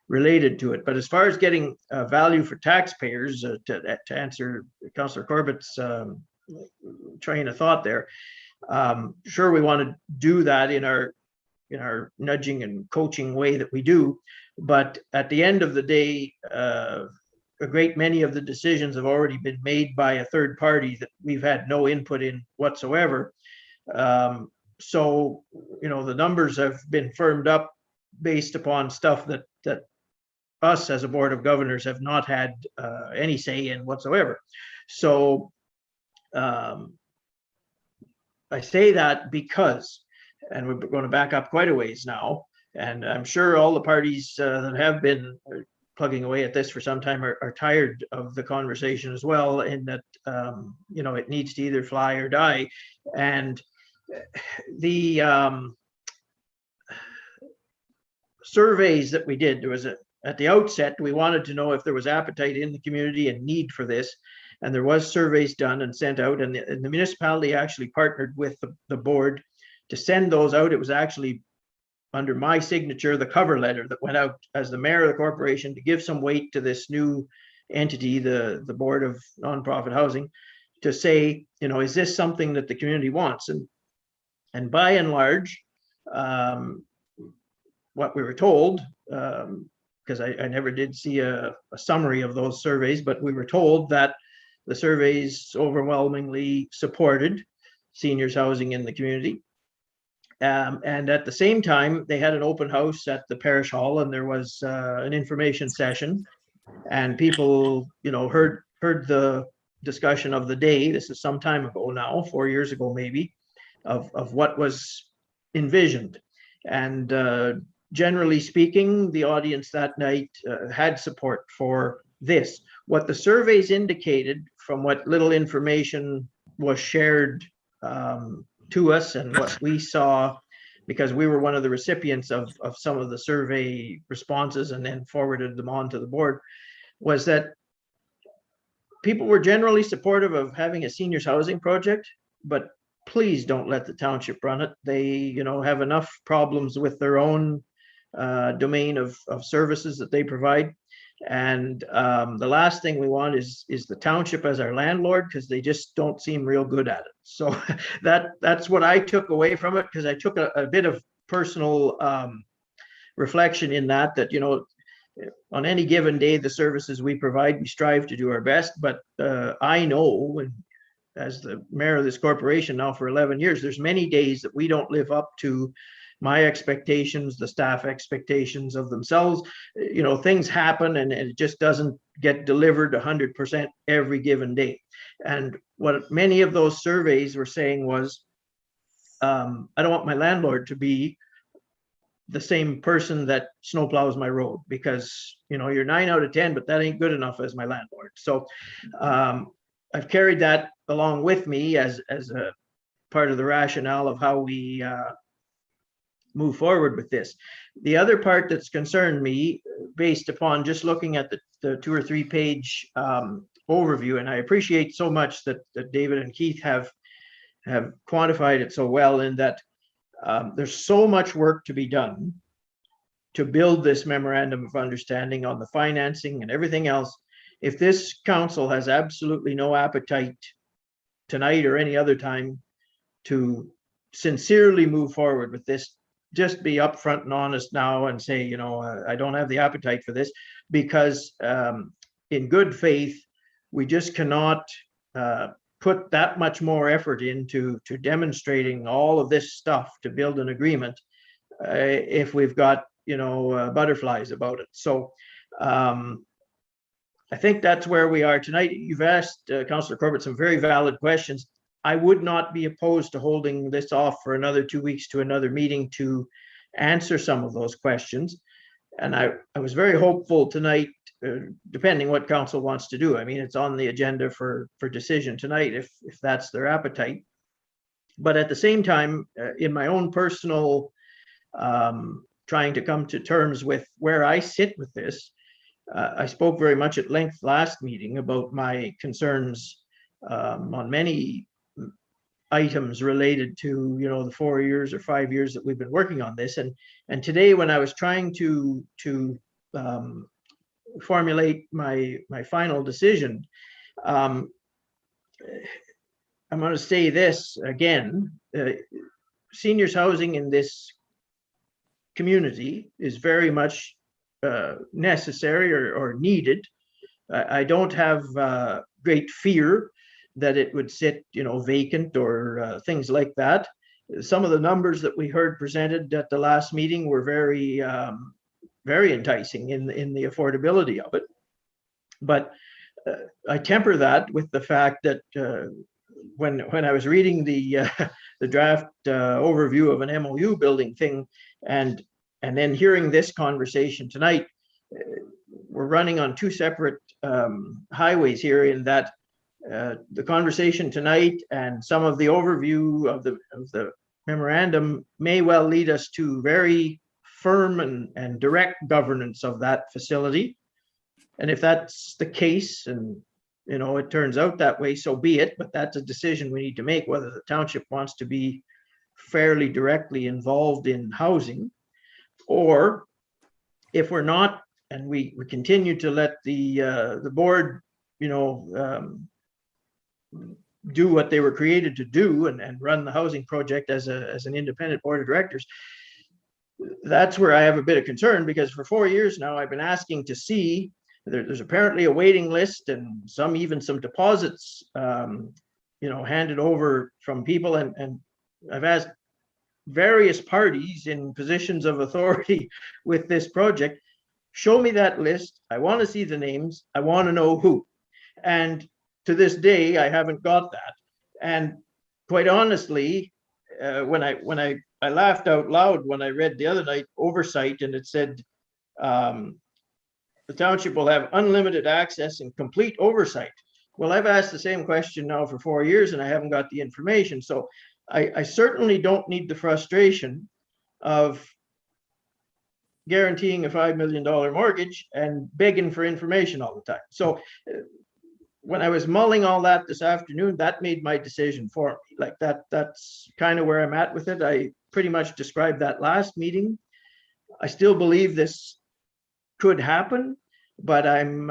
related to it. But as far as getting value for taxpayers, to answer Councillor Corbett's train of thought there, sure, we want to do that in our nudging and coaching way that we do, but at the end of the day, a great many of the decisions have already been made by a third party that we've had no input in whatsoever. So, you know, the numbers have been firmed up based upon stuff that us as a board of governors have not had any say in whatsoever. So I say that because, and we're going to back up quite a ways now, and I'm sure all the parties that have been plugging away at this for some time are tired of the conversation as well, in that you know, it needs to either fly or die. And the surveys that we did, there was at the outset, we wanted to know if there was appetite in the community and need for this. And there was surveys done and sent out, and the municipality actually partnered with the board to send those out. It was actually under my signature, the cover letter that went out as the mayor of the corporation to give some weight to this new entity, the Board of Nonprofit Housing, to say, you know, is this something that the community wants? And by and large, what we were told, because I never did see a summary of those surveys, but we were told that the surveys overwhelmingly supported seniors housing in the community. And at the same time, they had an open house at the parish hall, and there was an information session, and people, you know, heard the discussion of the day. This is some time ago now, 4 years ago maybe, of what was envisioned. And generally speaking, the audience that night had support for this. What the surveys indicated, from what little information was shared to us and what we saw, because we were one of the recipients of some of the survey responses and then forwarded them on to the board, was that people were generally supportive of having a seniors housing project, but please don't let the township run it. They, you know, have enough problems with their own domain of services that they provide. And the last thing we want is the township as our landlord, because they just don't seem real good at it. So that's what I took away from it, because I took a bit of personal reflection in that, you know, on any given day, the services we provide, we strive to do our best. But I know, and as the mayor of this corporation now for 11 years, there's many days that we don't live up to my expectations, the staff expectations of themselves. You know, things happen and it just doesn't get delivered 100% every given day. And what many of those surveys were saying was, I don't want my landlord to be the same person that snowplows my road, because, you know, you're 9 out of 10, but that ain't good enough as my landlord. So I've carried that along with me as a part of the rationale of how we move forward with this. The other part that's concerned me, based upon just looking at the 2 or 3 page overview, and I appreciate so much that David and Keith have quantified it so well, in that there's so much work to be done to build this memorandum of understanding on the financing and everything else. If this council has absolutely no appetite tonight or any other time to sincerely move forward with this, just be upfront and honest now and say, you know, I don't have the appetite for this, because in good faith, we just cannot put that much more effort into demonstrating all of this stuff to build an agreement if we've got, you know, butterflies about it. So I think that's where we are tonight. You've asked Councillor Corbett some very valid questions. I would not be opposed to holding this off for another 2 weeks to another meeting to answer some of those questions. And I was very hopeful tonight, depending what council wants to do. I mean, it's on the agenda for decision tonight if that's their appetite. But at the same time, in my own personal trying to come to terms with where I sit with this, I spoke very much at length last meeting about my concerns on many items related to, you know, the 4 years or 5 years that we've been working on this. And today, when I was trying to formulate my final decision, I'm going to say this again: seniors housing in this community is very much necessary or needed. I don't have great fear that it would sit, you know, vacant or things like that. Some of the numbers that we heard presented at the last meeting were very, very enticing in the affordability of it. But I temper that with the fact that when I was reading the draft overview of an MOU building thing, and then hearing this conversation tonight, we're running on 2 separate highways here, in that the conversation tonight and some of the overview of the memorandum may well lead us to very firm and direct governance of that facility. And if that's the case, and it turns out that way, so be it. But that's a decision we need to make, whether the township wants to be fairly directly involved in housing, or if we're not, and we continue to let the board, do what they were created to do and run the housing project as an independent board of directors. That's where I have a bit of concern, because for 4 years now, I've been asking to see, there's apparently a waiting list and even some deposits, handed over from people. And I've asked various parties in positions of authority with this project, show me that list. I want to see the names. I want to know who. And to this day, I haven't got that. And quite honestly, when I laughed out loud when I read the other night oversight, and it said the township will have unlimited access and complete oversight. Well, I've asked the same question now for 4 years and I haven't got the information. So I certainly don't need the frustration of guaranteeing a $5 million mortgage and begging for information all the time. So when I was mulling all that this afternoon, that made my decision for me. Like that's kind of where I'm at with it. I pretty much described that last meeting. I still believe this could happen, but I'm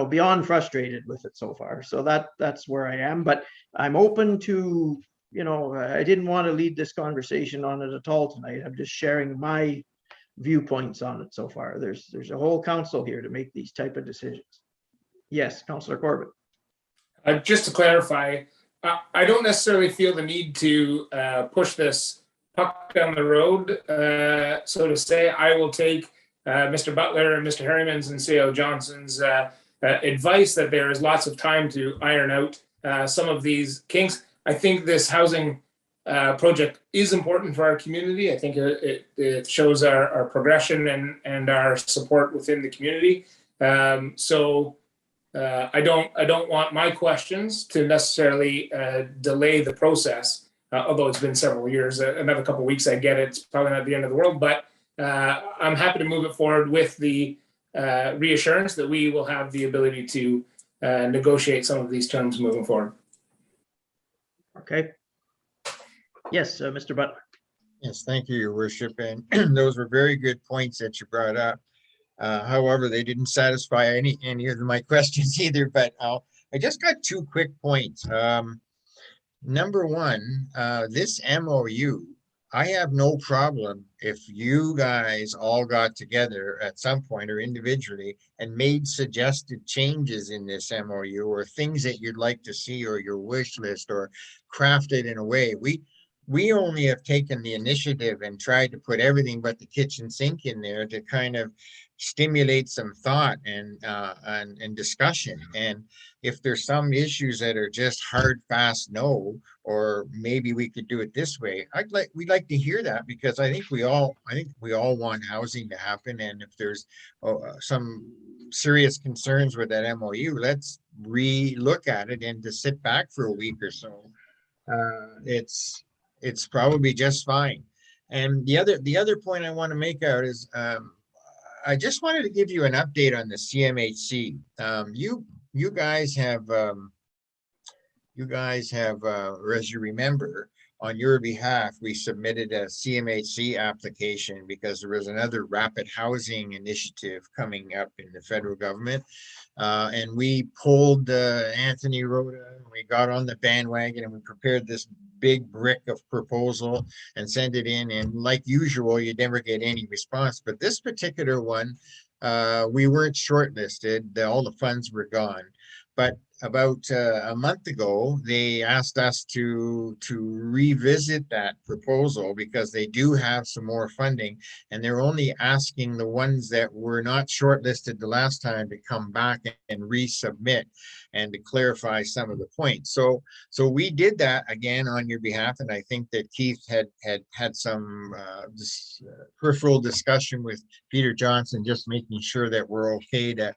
beyond frustrated with it so far. So that's where I am. But I'm open to, I didn't want to lead this conversation on it at all tonight. I'm just sharing my viewpoints on it so far. There's a whole council here to make these type of decisions. Yes, Councillor Corbett. Just to clarify, I don't necessarily feel the need to push this puck down the road, so to say. I will take Mr. Butler and Mr. Harriman's and C.O. Johnson's advice that there is lots of time to iron out some of these kinks. I think this housing project is important for our community. I think it shows our progression and our support within the community. So I don't want my questions to necessarily delay the process, although it's been several years. Another couple of weeks, I get it. It's probably not the end of the world, but I'm happy to move it forward with the reassurance that we will have the ability to negotiate some of these terms moving forward. Okay. Yes, Mr. Butler. Yes, thank you, Your Worship. And those were very good points that you brought up. However, they didn't satisfy any of my questions either, but I just got 2 quick points. Number one, this MOU, I have no problem if you guys all got together at some point or individually and made suggested changes in this MOU or things that you'd like to see or your wish list or crafted in a way. We only have taken the initiative and tried to put everything but the kitchen sink in there to kind of stimulate some thought and discussion. And if there's some issues that are just hard, fast no, or maybe we could do it this way, we'd like to hear that, because I think we all want housing to happen. And if there's some serious concerns with that MOU, let's re-look at it and to sit back for a week or so. It's probably just fine. And the other point I want to make out is I just wanted to give you an update on the CMHC. You guys have, as you remember, on your behalf, we submitted a CMHC application because there was another rapid housing initiative coming up in the federal government. And we pulled Anthony Rhoda, and we got on the bandwagon and we prepared this big brick of proposal and sent it in. And like usual, you never get any response. But this particular one, we weren't shortlisted. All the funds were gone. But about a month ago, they asked us to revisit that proposal because they do have some more funding, and they're only asking the ones that were not shortlisted the last time to come back and resubmit and to clarify some of the points. So we did that again on your behalf, and I think that Keith had some peripheral discussion with Peter Johnson, just making sure that we're okay to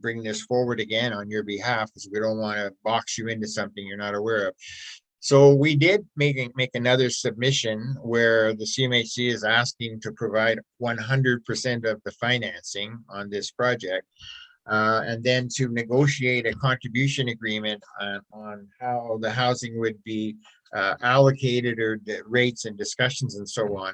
bring this forward again on your behalf, because we don't want to box you into something you're not aware of. So we did make another submission where the CMHC is asking to provide 100% of the financing on this project. And then to negotiate a contribution agreement on how the housing would be allocated, or the rates and discussions and so on.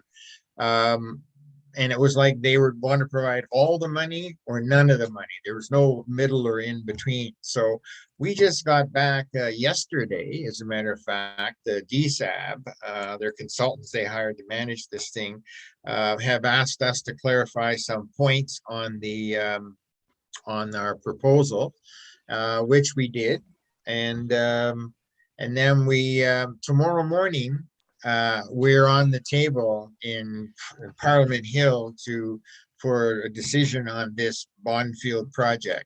And it was like they would want to provide all the money or none of the money. There was no middle or in between. So we just got back yesterday, as a matter of fact, the DSAB, their consultants they hired to manage this thing, have asked us to clarify some points on the on our proposal, which we did. And then we tomorrow morning, we're on the table in Parliament Hill for a decision on this Bondfield project.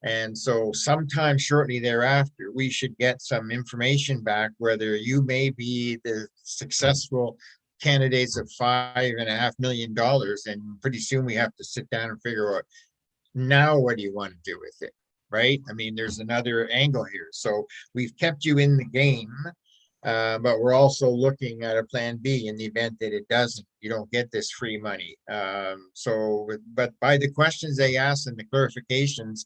And so sometime shortly thereafter, we should get some information back whether you may be the successful candidates of $5.5 million. And pretty soon we have to sit down and figure out, now what do you want to do with it, right? I mean, there's another angle here. So we've kept you in the game, but we're also looking at a plan B in the event that it doesn't, you don't get this free money. But by the questions they asked and the clarifications,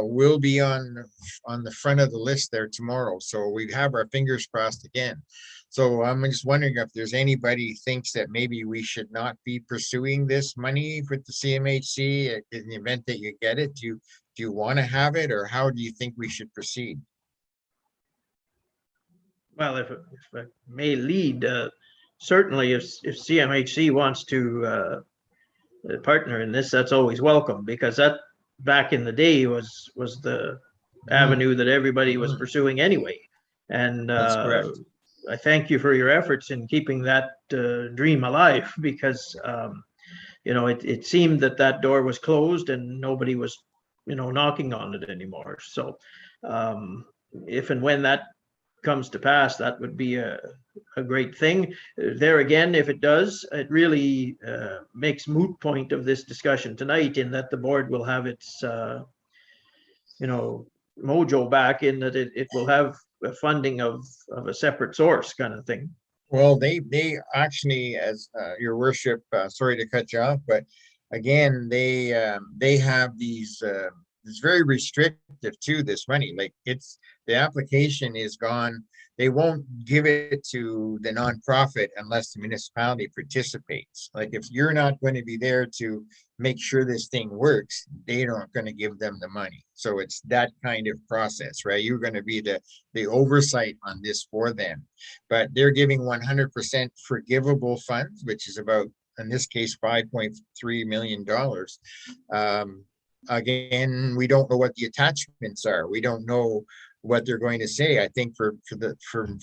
will be on the front of the list there tomorrow. So we have our fingers crossed again. So I'm just wondering if there's anybody thinks that maybe we should not be pursuing this money with the CMHC in the event that you get it. Do you want to have it, or how do you think we should proceed? Well, if I may lead, certainly if CMHC wants to partner in this, that's always welcome, because that back in the day was the avenue that everybody was pursuing anyway. And That's correct. I thank you for your efforts in keeping that dream alive, because it seemed that door was closed and nobody was knocking on it anymore. So if and when that comes to pass, that would be a great thing. There again, if it does, it really makes moot point of this discussion tonight, in that the board will have its mojo back, in that it will have a funding of a separate source kind of thing. Well, they actually, as your worship, sorry to cut you off, but again, they have these, it's very restrictive to this money. Like, the application is gone. They won't give it to the nonprofit unless the municipality participates. Like, if you're not going to be there to make sure this thing works, they're not going to give them the money. So it's that kind of process, right? You're going to be the oversight on this for them. But they're giving 100% forgivable funds, which is about, in this case, $5.3 million. Again, we don't know what the attachments are. We don't know what they're going to say. I think for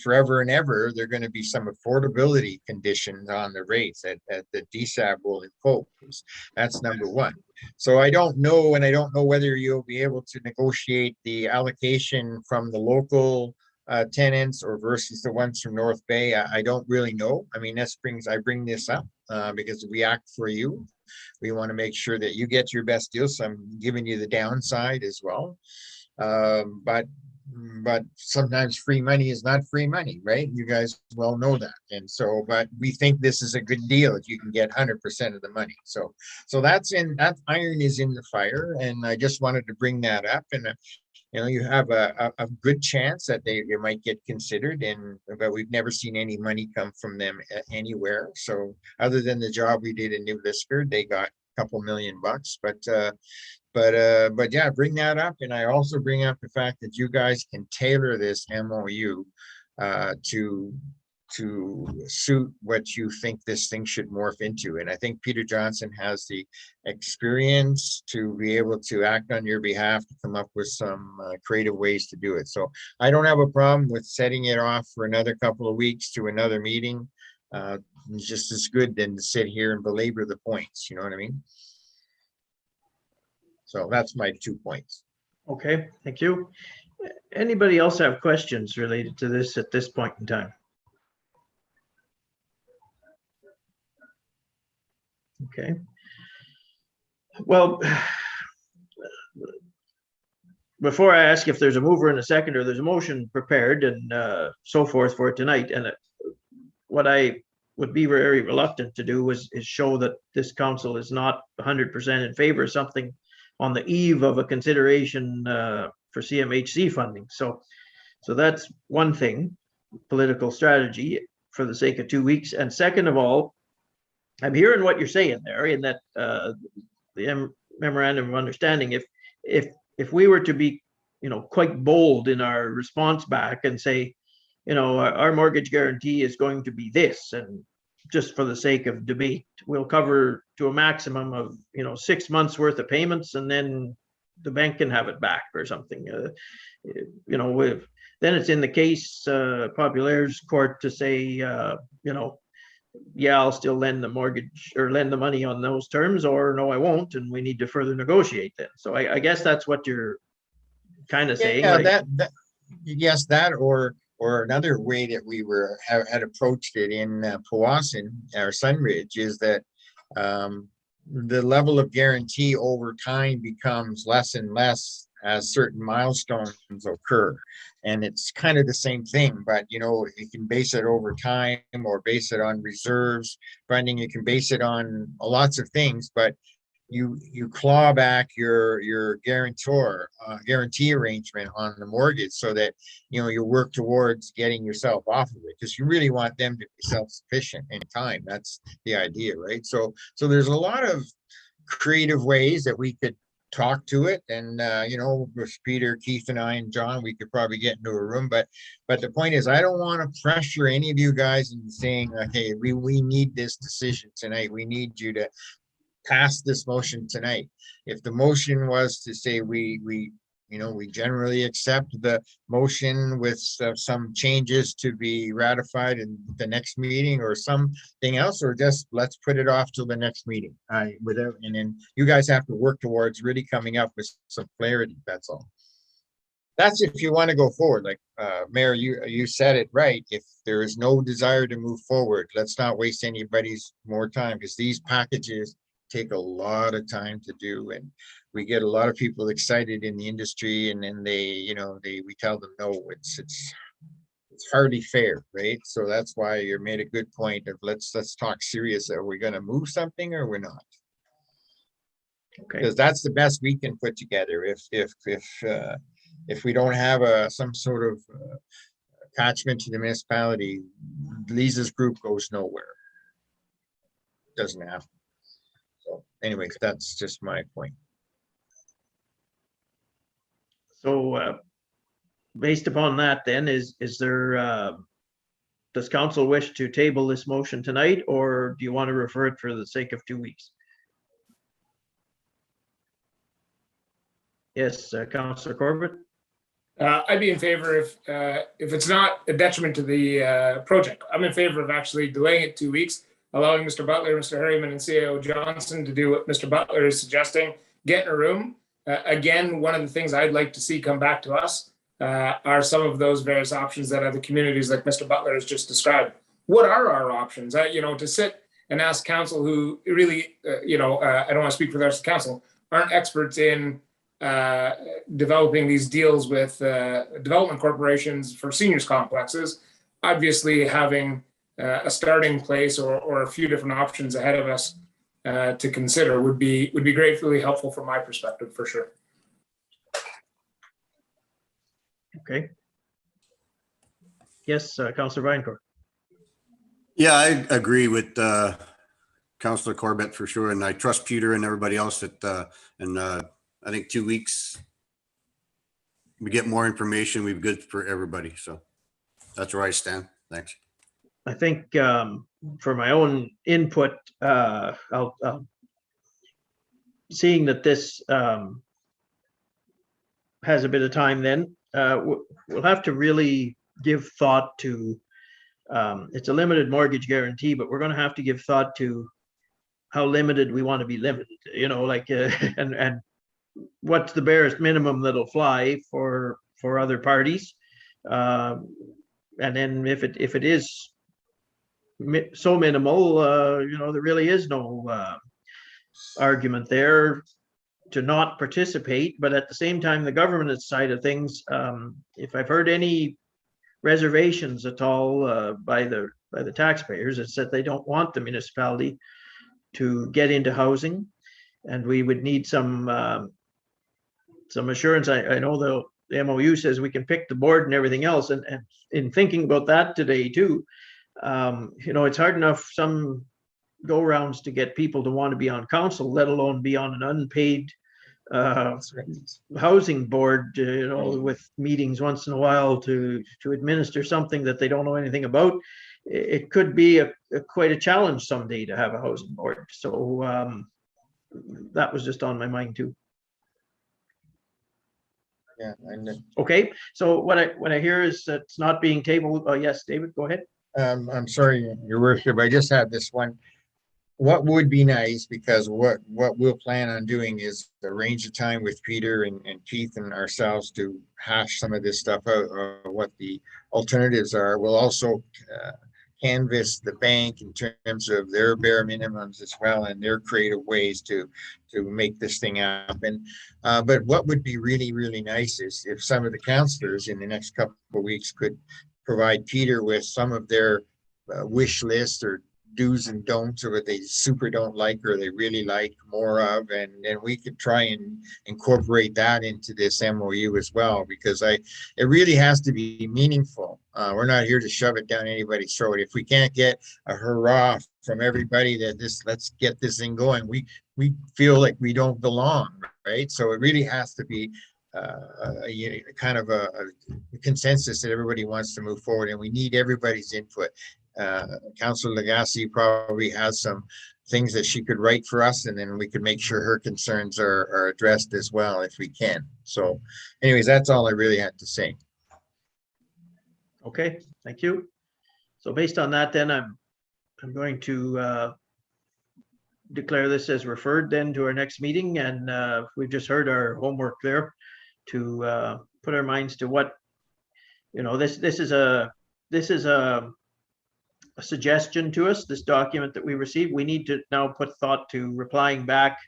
forever and ever, there are going to be some affordability conditions on the rates that the DSAB will impose. That's number one. So I don't know, and I don't know whether you'll be able to negotiate the allocation from the local tenants or versus the ones from North Bay. I don't really know. I mean, I bring this up because we act for you. We want to make sure that you get your best deal. So I'm giving you the downside as well. But sometimes free money is not free money, right? You guys well know that. And so, but we think this is a good deal if you can get 100% of the money. So that iron is in the fire, and I just wanted to bring that up. And you have a good chance that they might get considered, but we've never seen any money come from them anywhere. So other than the job we did in New Liskeard, they got a couple $1 million. But yeah, bring that up. And I also bring up the fact that you guys can tailor this MOU to suit what you think this thing should morph into. And I think Peter Johnson has the experience to be able to act on your behalf to come up with some creative ways to do it. So I don't have a problem with setting it off for another couple of weeks to another meeting. It's just as good than to sit here and belabor the points. You know what I mean? So that's my 2 points. Okay, thank you. Anybody else have questions related to this at this point in time? Okay. Well, before I ask if there's a mover and a seconder, there's a motion prepared and so forth for tonight. And what I would be very reluctant to do is show that this council is not 100% in favor of something on the eve of a consideration for CMHC funding. So that's one thing, political strategy for the sake of 2 weeks. And second of all, I'm hearing what you're saying there in that the memorandum of understanding, if we were to be, quite bold in our response back and say, our mortgage guarantee is going to be this, and just for the sake of debate, we'll cover to a maximum of, 6 months worth of payments, and then the bank can have it back or something. Then it's in the case Populaire's court to say, yeah, I'll still lend the mortgage or lend the money on those terms, or no, I won't, and we need to further negotiate then. So I guess that's what you're kind of saying. Yeah, like, yes, that or another way that we had approached it in Powassan, or Sunridge, is that the level of guarantee over time becomes less and less as certain milestones occur. And it's kind of the same thing, but you can base it over time or base it on reserves funding. You can base it on lots of things, but you claw back your guarantee arrangement on the mortgage so that you work towards getting yourself off of it, because you really want them to be self-sufficient in time. That's the idea, right? So there's a lot of creative ways that we could talk to it, and with Peter, Keith, and I, and John, we could probably get into a room, but the point is, I don't want to pressure any of you guys into saying, okay, we need this decision tonight, we need you to pass this motion tonight. If the motion was to say we generally accept the motion with some changes to be ratified in the next meeting or something else, or just let's put it off till the next meeting. And then you guys have to work towards really coming up with some clarity. That's all. That's if you want to go forward. Like Mayor, you said it right. If there is no desire to move forward, let's not waste anybody's more time, because these packages take a lot of time to do, and we get a lot of people excited in the industry, and then we tell them no. It's hardly fair, right? So that's why you made a good point of let's talk serious. Are we going to move something or we're not? Okay. Because that's the best we can put together. If we don't have some sort of attachment to the municipality, Lisa's group goes nowhere. Doesn't happen. So anyways, that's just my point. So based upon that, then is there, does council wish to table this motion tonight, or do you want to refer it for the sake of 2 weeks? Yes, Councillor Corbett. I'd be in favor if it's not a detriment to the project. I'm in favor of actually delaying it 2 weeks, allowing Mr. Butler, Mr. Harriman, and CAO Johnson to do what Mr. Butler is suggesting, get in a room. Again, one of the things I'd like to see come back to us are some of those various options that other communities like Mr. Butler has just described. What are our options? To sit and ask council who really, I don't want to speak for the rest of the council, aren't experts in developing these deals with development corporations for seniors complexes. Obviously, having a starting place or a few different options ahead of us to consider would be gratefully helpful from my perspective, for sure. Okay. Yes, Councillor Vinecourt. Yeah, I agree with Councillor Corbett for sure, and I trust Peter and everybody else that I think 2 weeks, we get more information, we've good for everybody. So that's where I stand. Thanks. I think for my own input, I'll seeing that this has a bit of time, then we'll have to really give thought to, it's a limited mortgage guarantee, but we're going to have to give thought to how limited we want to be limited, and what's the barest minimum that'll fly for other parties. And then if it is so minimal, there really is no argument there. to not participate, but at the same time, the government side of things, if I've heard any reservations at all by the taxpayers, it's that they don't want the municipality to get into housing, and we would need some assurance. I know the MOU says we can pick the board and everything else, and in thinking about that today too, it's hard enough some go-rounds to get people to want to be on council, let alone be on an unpaid housing board, with meetings once in a while to administer something that they don't know anything about. It could be quite a challenge someday to have a housing board. So that was just on my mind too. Yeah. Okay, so what I hear is that it's not being tabled. Oh, yes, David, go ahead. I'm sorry, Your Worship, I just have this one. What would be nice, because what we'll plan on doing is arrange a time with Peter and Keith and ourselves to hash some of this stuff out, what the alternatives are. We'll also canvass the bank in terms of their bare minimums as well, and their creative ways to make this thing happen. But what would be really, really nice is if some of the councillors in the next couple of weeks could provide Peter with some of their wish list or do's and don'ts, or what they super don't like or they really like more of, and then we could try and incorporate that into this MOU as well, because it really has to be meaningful. We're not here to shove it down anybody's throat. If we can't get a hurrah from everybody that let's get this thing going, we feel like we don't belong, right? So it really has to be kind of a consensus that everybody wants to move forward, and we need everybody's input. Councillor Lagasse probably has some things that she could write for us, and then we could make sure her concerns are addressed as well if we can. So anyways, that's all I really had to say. Okay, thank you. So based on that, then I'm going to declare this as referred then to our next meeting, and we've just heard our homework there to put our minds to what, this is a suggestion to us, this document that we received. We need to now put thought to replying back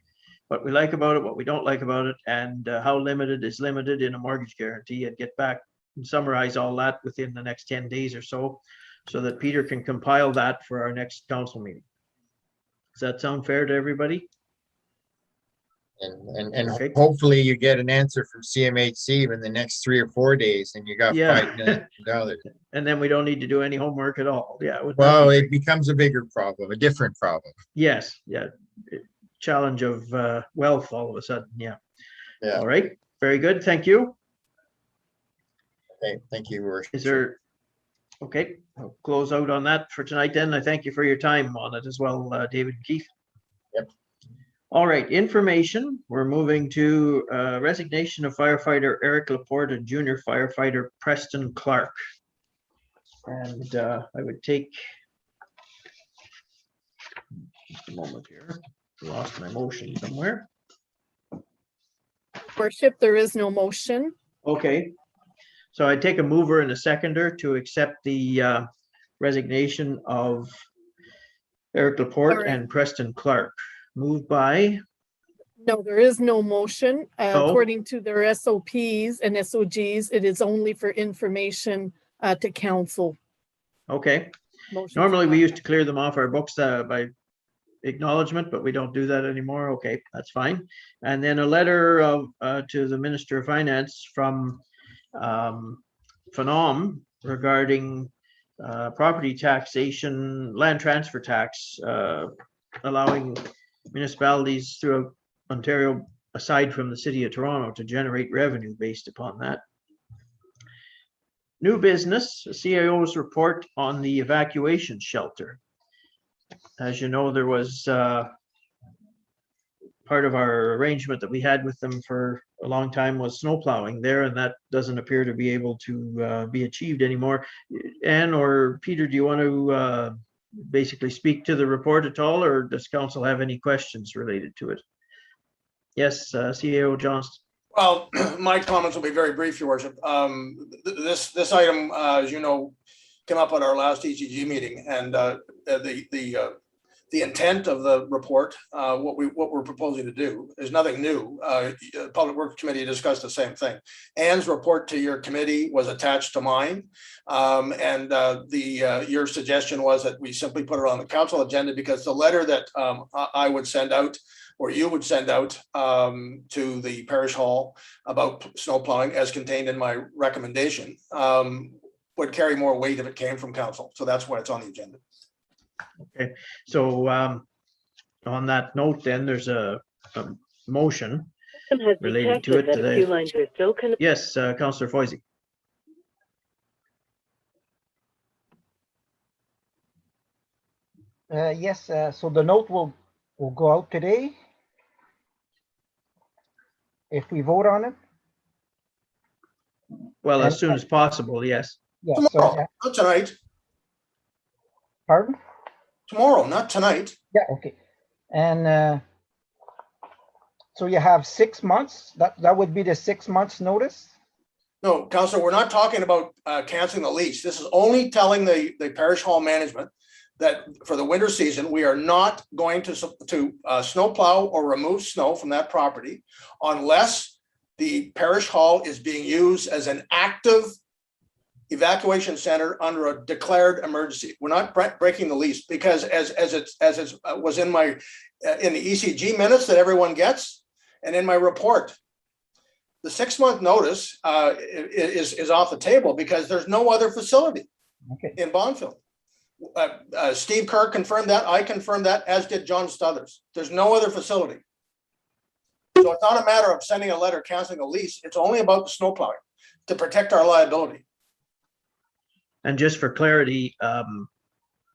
what we like about it, what we don't like about it, and how limited is limited in a mortgage guarantee, and get back and summarize all that within the next 10 days or so that Peter can compile that for our next council meeting. Does that sound fair to everybody? And Okay. Hopefully you get an answer from CMHC in the next 3 or 4 days, and you got $5 million. And then we don't need to do any homework at all. Yeah. Well, it becomes a bigger problem, a different problem. Yes. Yeah. Challenge of wealth all of a sudden. Yeah. Yeah. All right. Very good. Thank you. Okay. Thank you, Worship. Is there? Okay. I'll close out on that for tonight then. I thank you for your time on it as well, David and Keith. Yep. All right, information. We're moving to resignation of firefighter Eric Laporte and junior firefighter Preston Clark. And I would take just a moment here. Lost my motion somewhere. Worship, there is no motion. Okay. So I'd take a mover and a seconder to accept the resignation of Eric Laporte and Preston Clark. Moved by? No, there is no motion. Oh. According to their SOPs and SOGs, it is only for information to council. Okay. Motions Normally are we not- used to clear them off our books by acknowledgement, but we don't do that anymore. Okay, that's fine. And then a letter of to the Minister of Finance from Phenom regarding property taxation, land transfer tax, allowing municipalities throughout Ontario, aside from the city of Toronto, to generate revenue based upon that. New business, CAO's report on the evacuation shelter. As you know, there was part of our arrangement that we had with them for a long time was snow plowing there, and that doesn't appear to be able to be achieved anymore. Anne or Peter, do you want to basically speak to the report at all, or does council have any questions related to it? Yes, CAO Johnston. Well, my comments will be very brief, Your Worship. This item, as you know, came up at our last ECG meeting, and the the intent of the report, what we're proposing to do. There's nothing new. Public Works Committee discussed the same thing. Ann's report to your committee was attached to mine. Your suggestion was that we simply put it on the council agenda because the letter that I would send out, or you would send out to the parish hall about snow plowing as contained in my recommendation would carry more weight if it came from council. So that's why it's on the agenda. Okay, so on that note, then there's a motion Has related to detected it that a few lines are still connected. Yes, Councillor Foisey. Yes, so the note will go out today if we vote on it. Well, as And- soon as possible, yes. Yeah, Tomorrow, so, not tonight. pardon? Tomorrow, not tonight. Yeah, okay. And so you have 6 months, that would be the 6 months notice? No, Councillor, we're not talking about canceling the lease. This is only telling the parish hall management that for the winter season, we are not going to snow plow or remove snow from that property unless the parish hall is being used as an active evacuation center under a declared emergency. We're not breaking the lease because as it was in the ECG minutes that everyone gets and in my report, the 6-month notice is off the table because there's no other facility in Bonfield. Steve Kerr confirmed that. I confirmed that, as did John Stothers. There's no other facility. So it's not a matter of sending a letter canceling a lease. It's only about the snow plowing to protect our liability. And just for clarity,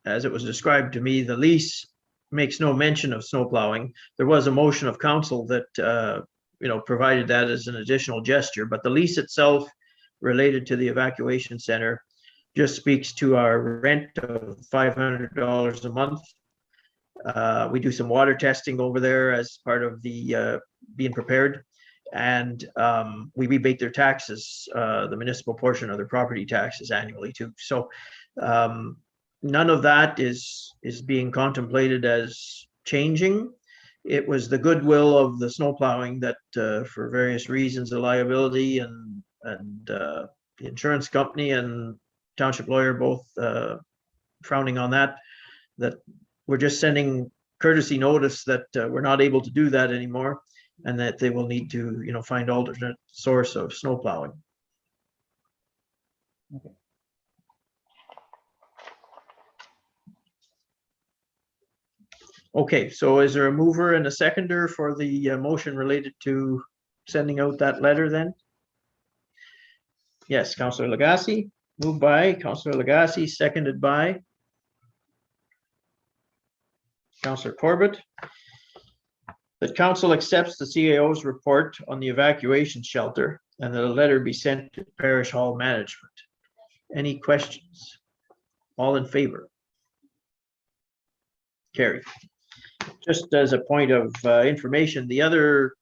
as it was described to me, the lease makes no mention of snow plowing. There was a motion of council that provided that as an additional gesture, but the lease itself related to the evacuation center just speaks to our rent of $500 a month. We do some water testing over there as part of the being prepared, and we rebate their taxes, the municipal portion of their property taxes annually too. So none of that is being contemplated as changing. It was the goodwill of the snow plowing that for various reasons, the liability and the insurance company and township lawyer both frowning on that we're just sending courtesy notice that we're not able to do that anymore and that they will need to find alternate source of snow plowing. Okay, so is there a mover and a seconder for the motion related to sending out that letter then? Yes, Councillor Lagasse, moved by Councillor Lagasse, seconded by Councillor Corbett. That council accepts the CAO's report on the evacuation shelter and that a letter be sent to Parish Hall management. Any questions? All in favor? Carried. Just as a point of information, the other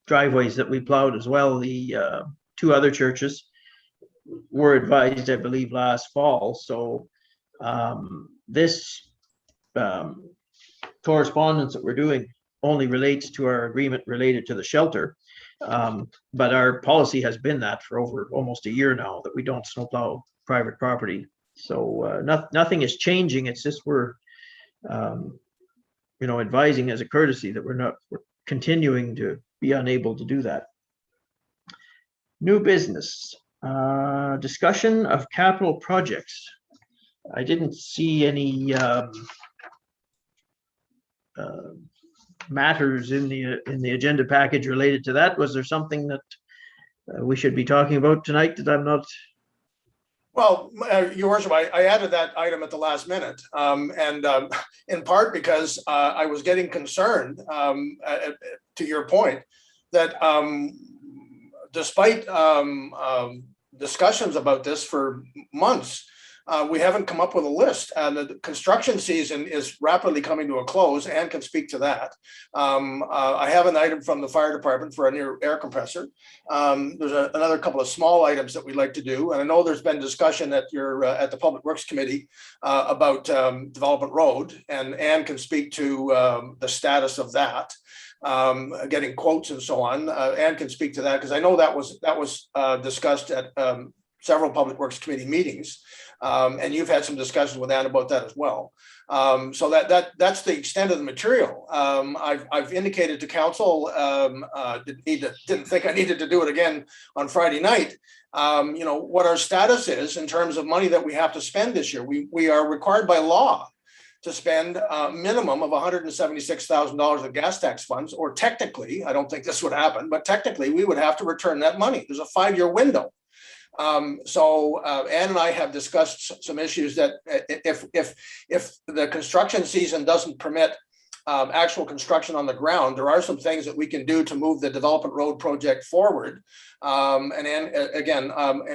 driveways that we plowed as well, the 2 other churches were advised, I believe, last fall. So this correspondence that we're doing only relates to our agreement related to the shelter. But our policy has been that for over almost a year now, that we don't snowplow private property. So nothing is changing. It's just we're advising as a courtesy that we're continuing to be unable to do that. New business, discussion of capital projects. I didn't see any matters in the agenda package related to that. Was there something that we should be talking about tonight that I'm not? Well, Your Worship, I added that item at the last minute, and in part because I was getting concerned, to your point, that despite discussions about this for months, we haven't come up with a list. The construction season is rapidly coming to a close. Anne can speak to that. I have an item from the fire department for a new air compressor. There's another couple of small items that we'd like to do. And I know there's been discussion at the Public Works Committee about Development Road, and Anne can speak to the status of that. Getting quotes and so on. Anne can speak to that because I know that was discussed at several Public Works Committee meetings, and you've had some discussions with Anne about that as well. So that's the extent of the material. I've indicated to council, didn't think I needed to do it again on Friday night. What our status is in terms of money that we have to spend this year. We are required by law to spend a minimum of $176,000 of gas tax funds, or technically, I don't think this would happen, but technically we would have to return that money. There's a 5-year window. So Anne and I have discussed some issues that if the construction season doesn't permit actual construction on the ground, there are some things that we can do to move the Development Road project forward. And Anne, again,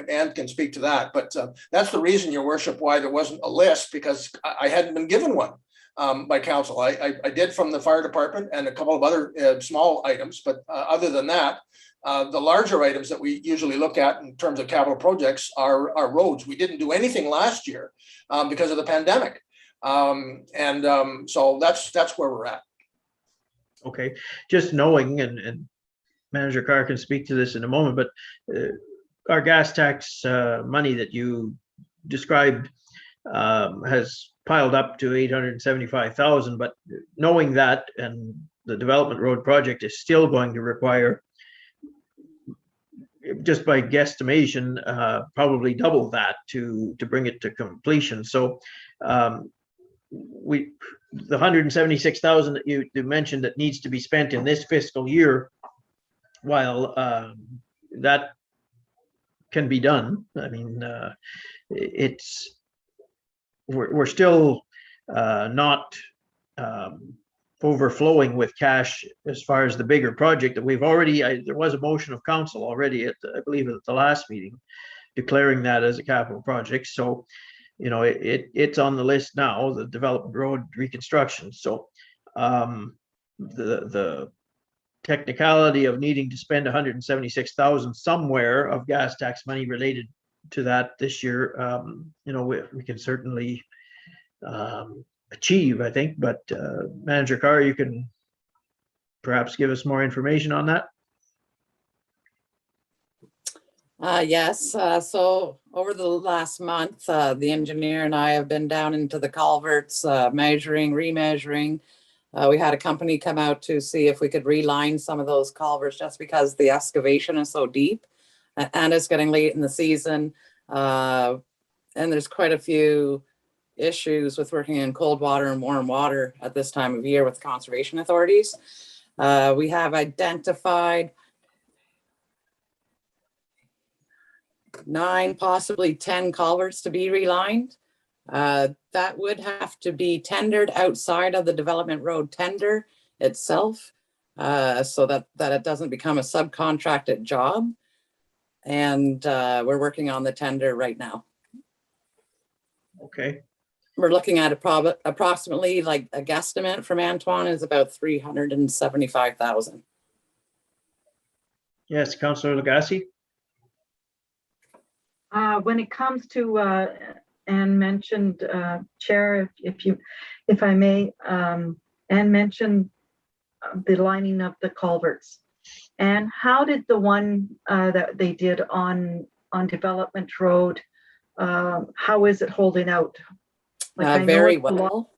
Anne can speak to that, but that's the reason, Your Worship, why there wasn't a list, because I hadn't been given one by council. I did from the fire department and a couple of other small items, but other than that, the larger items that we usually look at in terms of capital projects are roads. We didn't do anything last year because of the pandemic. So that's where we're at. Okay, just knowing, and Manager Carr can speak to this in a moment, but our gas tax money that you described has piled up to 875,000, but knowing that, and the Development Road project is still going to require, just by guesstimation, probably double that to bring it to completion. So the 176,000 that you mentioned that needs to be spent in this fiscal year, while that can be done, I mean, we're still not overflowing with cash as far as the bigger project that we've already, there was a motion of council already at, I believe, at the last meeting, declaring that as a capital project. So, it's on the list now, the Development Road reconstruction. So the technicality of needing to spend 176,000 somewhere of gas tax money related to that this year, we can certainly achieve, I think. But Manager Carr, you can perhaps give us more information on that. Yes. So over the last month, the engineer and I have been down into the culverts, measuring, remeasuring. We had a company come out to see if we could reline some of those culverts, just because the excavation is so deep and it's getting late in the season. And there's quite a few issues with working in cold water and warm water at this time of year with conservation authorities. We have identified 9, possibly 10 culverts to be relined. That would have to be tendered outside of the Development Road tender itself, so that it doesn't become a subcontracted job. And we're working on the tender right now. Okay. We're looking at approximately, like a guesstimate from Antoine is about 375,000. Yes, Councillor Lagasse. When it comes to, Anne mentioned, Chair, if I may, Anne mentioned the lining of the culverts. And how did the one that they did on Development Road, how is it holding out? Very well.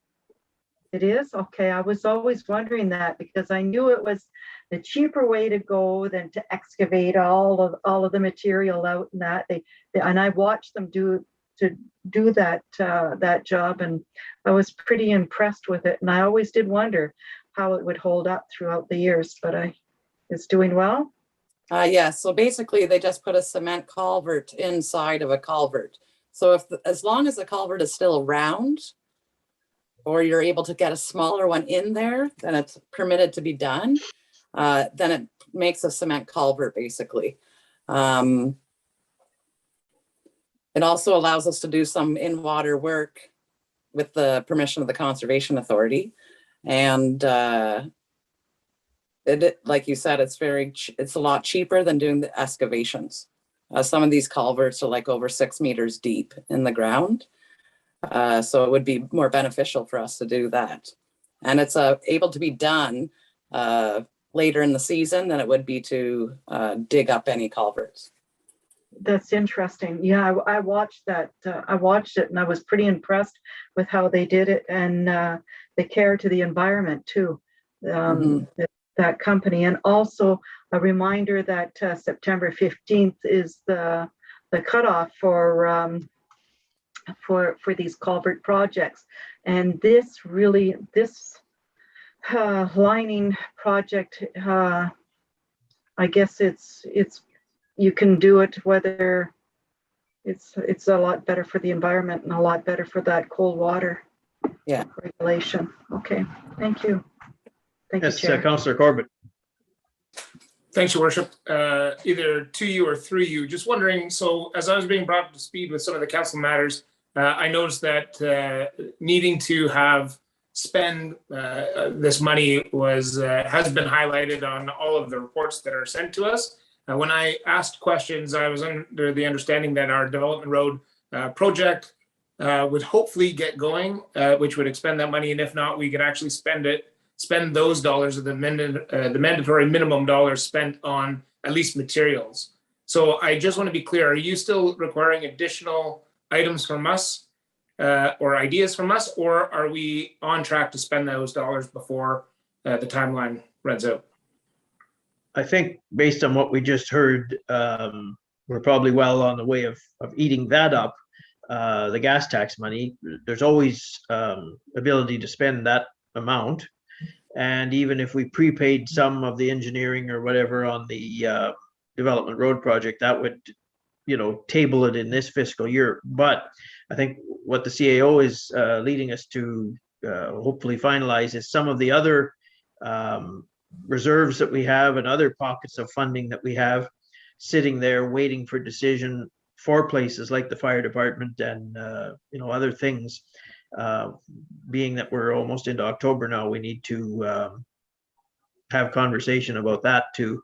It is? Okay, I was always wondering that, because I knew it was the cheaper way to go than to excavate all of the material out, and that and I watched them do that job, and I was pretty impressed with it. And I always did wonder how it would hold up throughout the years, but it's doing well. Yeah, so basically they just put a cement culvert inside of a culvert. So as long as the culvert is still round, or you're able to get a smaller one in there, then it's permitted to be done. Then it makes a cement culvert, basically. It also allows us to do some in-water work with the permission of the Conservation Authority. And like you said, it's a lot cheaper than doing the excavations. Some of these culverts are like over 6 meters deep in the ground. So it would be more beneficial for us to do that. And it's able to be done later in the season than it would be to dig up any culverts. That's interesting. Yeah, I watched that. I watched it and I was pretty impressed with how they did it and the care to the environment too. That company. And also a reminder that September 15th is the cutoff for these culvert projects. And this lining project, I guess it's you can do it whether it's a lot better for the environment and a lot better for that cold water regulation. Okay, thank you. Thank you, Yes, Chair. Councillor Corbett. Thanks, Your Worship. Either to you or through you, just wondering, so as I was being brought up to speed with some of the council matters, I noticed that needing to have spend this money has been highlighted on all of the reports that are sent to us. When I asked questions, I was under the understanding that our development road project would hopefully get going, which would expend that money, and if not, we could actually spend those dollars of the mandatory minimum dollars spent on at least materials. So I just want to be clear, are you still requiring additional items from us or ideas from us, or are we on track to spend those dollars before the timeline runs out? I think based on what we just heard, we're probably well on the way of eating that up. The gas tax money, there's always ability to spend that amount. And even if we prepaid some of the engineering or whatever on the development road project, that would, table it in this fiscal year. But I think what the CAO is leading us to hopefully finalize is some of the other reserves that we have and other pockets of funding that we have sitting there waiting for decision for places like the fire department and, other things. Being that we're almost into October now, we need to have conversation about that to,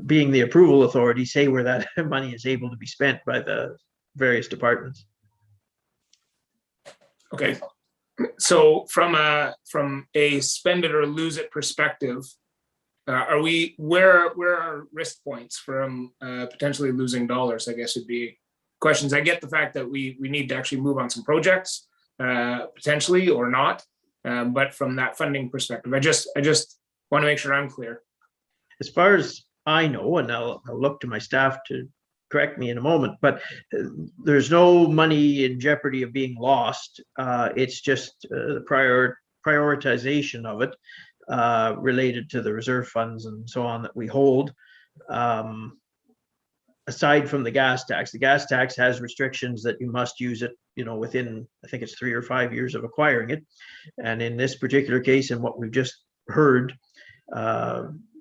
being the approval authority, say where that money is able to be spent by the various departments. Okay, so from a spend it or lose it perspective, where are risk points from potentially losing dollars, I guess would be questions. I get the fact that we need to actually move on some projects potentially or not, but from that funding perspective, I just want to make sure I'm clear. As far as I know, and I'll look to my staff to correct me in a moment, but there's no money in jeopardy of being lost. It's just the prioritization of it related to the reserve funds and so on that we hold. Aside from the gas tax has restrictions that you must use it, within, I think it's 3 or 5 years of acquiring it. And in this particular case, and what we've just heard,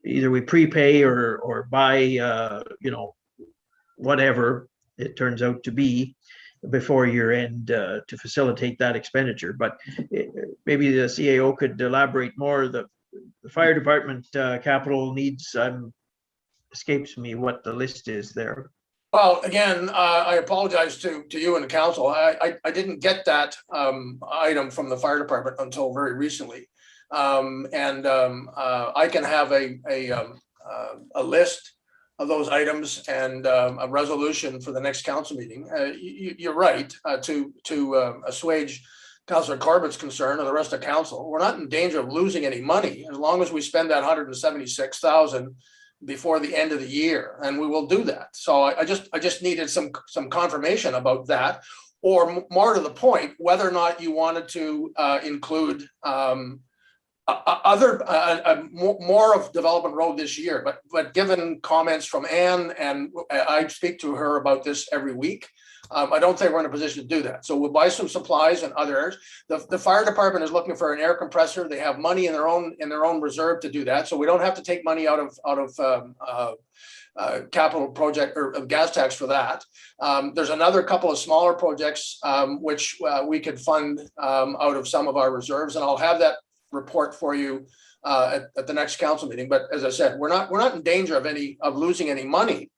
either we prepay or buy, whatever it turns out to be before year end to facilitate that expenditure. But maybe the CAO could elaborate more. The fire department capital needs, escapes me what the list is there. Well, again, I apologize to you and the council. I didn't get that item from the fire department until very recently. I can have a list of those items and a resolution for the next council meeting. You're right to assuage Councillor Corbett's concern and the rest of council. We're not in danger of losing any money as long as we spend that $176,000 before the end of the year, and we will do that. So I just needed some confirmation about that, or more to the point, whether or not you wanted to include More of Development Road this year, but given comments from Ann, and I speak to her about this every week, I don't think we're in a position to do that. So we'll buy some supplies and other areas. The fire department is looking for an air compressor. They have money in their own reserve to do that. So we don't have to take money out of capital project or gas tax for that. There's another couple of smaller projects which we could fund out of some of our reserves, and I'll have that report for you at the next council meeting. But as I said, we're not in danger of losing any money.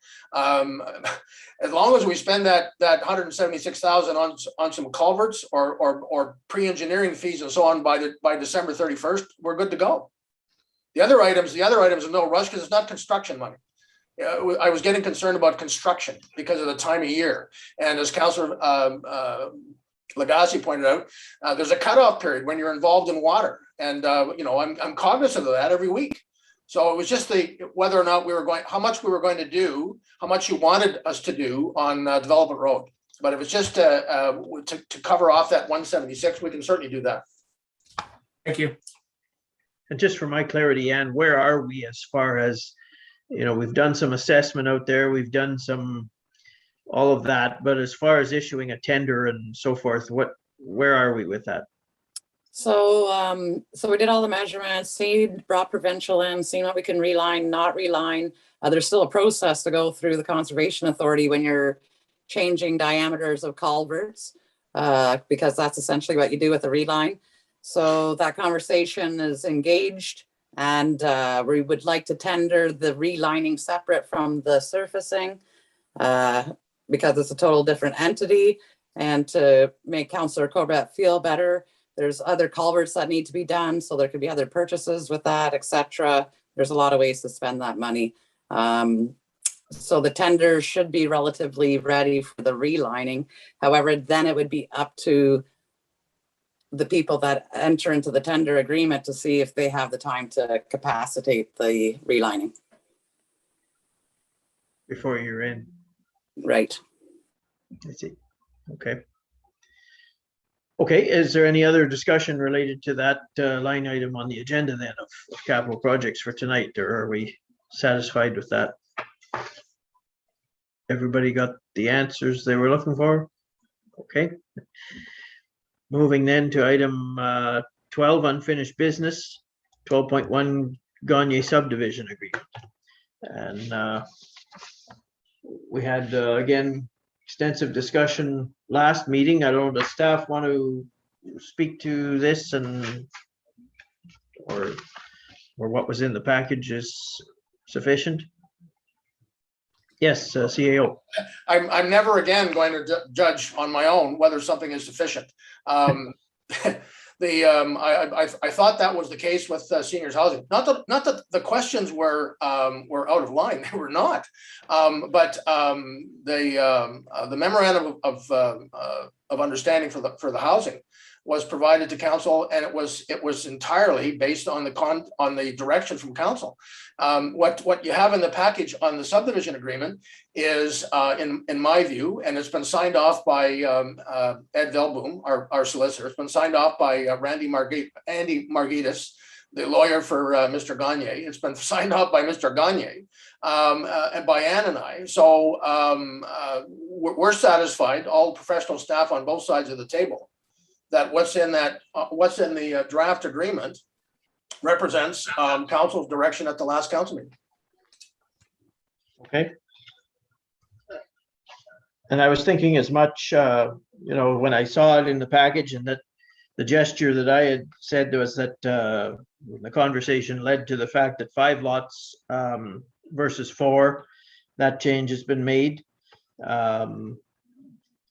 As long as we spend that 176,000 on some culverts or pre-engineering fees and so on by December 31st, we're good to go. The other items are no rush because it's not construction money. I was getting concerned about construction because of the time of year, and as Councillor Lagasse pointed out, there's a cutoff period when you're involved in water, and I'm cognizant of that every week. So it was just whether or not how much we were going to do, how much you wanted us to do on Development Road. But if it's just to cover off that 176, we can certainly do that. Thank you. And just for my clarity, Ann, where are we as far as, we've done some assessment out there, we've done all of that, but as far as issuing a tender and so forth, where are we with that? So we did all the measurements, brought provincial in, seen what we can reline, not reline. There's still a process to go through the Conservation Authority when you're changing diameters of culverts, because that's essentially what you do with a reline. So that conversation is engaged, and we would like to tender the relining separate from the surfacing, because it's a total different entity. And to make Councillor Corbett feel better, there's other culverts that need to be done, so there could be other purchases with that, etc. There's a lot of ways to spend that money. So the tender should be relatively ready for the relining. However, then it would be up to the people that enter into the tender agreement to see if they have the time to capacitate the relining. Before you're in. Right. I see. Okay. Okay, is there any other discussion related to that line item on the agenda then of capital projects for tonight, or are we satisfied with that? Everybody got the answers they were looking for? Okay. Moving then to item 12, unfinished business, 12.1 Gagne subdivision agreement. And we had, again, extensive discussion last meeting. I don't know, does staff want to speak to this or what was in the package is sufficient? Yes, CAO. I'm never again going to judge on my own whether something is sufficient. I thought that was the case with seniors housing. Not that the questions were out of line; they were not. But the memorandum of understanding for the housing was provided to council, and it was entirely based on the direction from council. What you have in the package on the subdivision agreement is, in my view, and it's been signed off by Ed Velboom, our solicitor. It's been signed off by Andy Margitis, the lawyer for Mr. Gagne. It's been signed off by Mr. Gagne and by Ann and I. So we're satisfied, all professional staff on both sides of the table, that what's in the draft agreement represents council's direction at the last council meeting. Okay. And I was thinking as much, when I saw it in the package, and that the gesture that I had said was that the conversation led to the fact that 5 lots versus 4, that change has been made.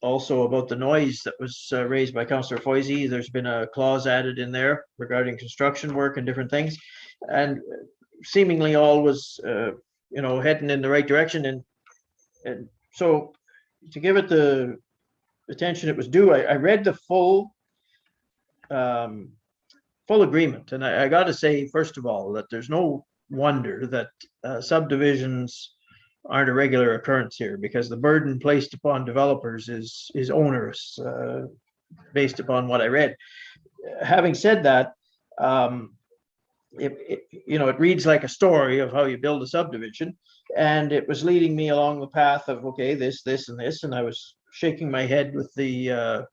Also about the noise that was raised by Councillor Foisey, there's been a clause added in there regarding construction work and different things, and seemingly all was, heading in the right direction. And so to give it the attention it was due, I read the full agreement, and I got to say, first of all, that there's no wonder that subdivisions aren't a regular occurrence here, because the burden placed upon developers is onerous, based upon what I read. Having said that, it reads like a story of how you build a subdivision. And it was leading me along the path of, okay, this, and this, and I was shaking my head with the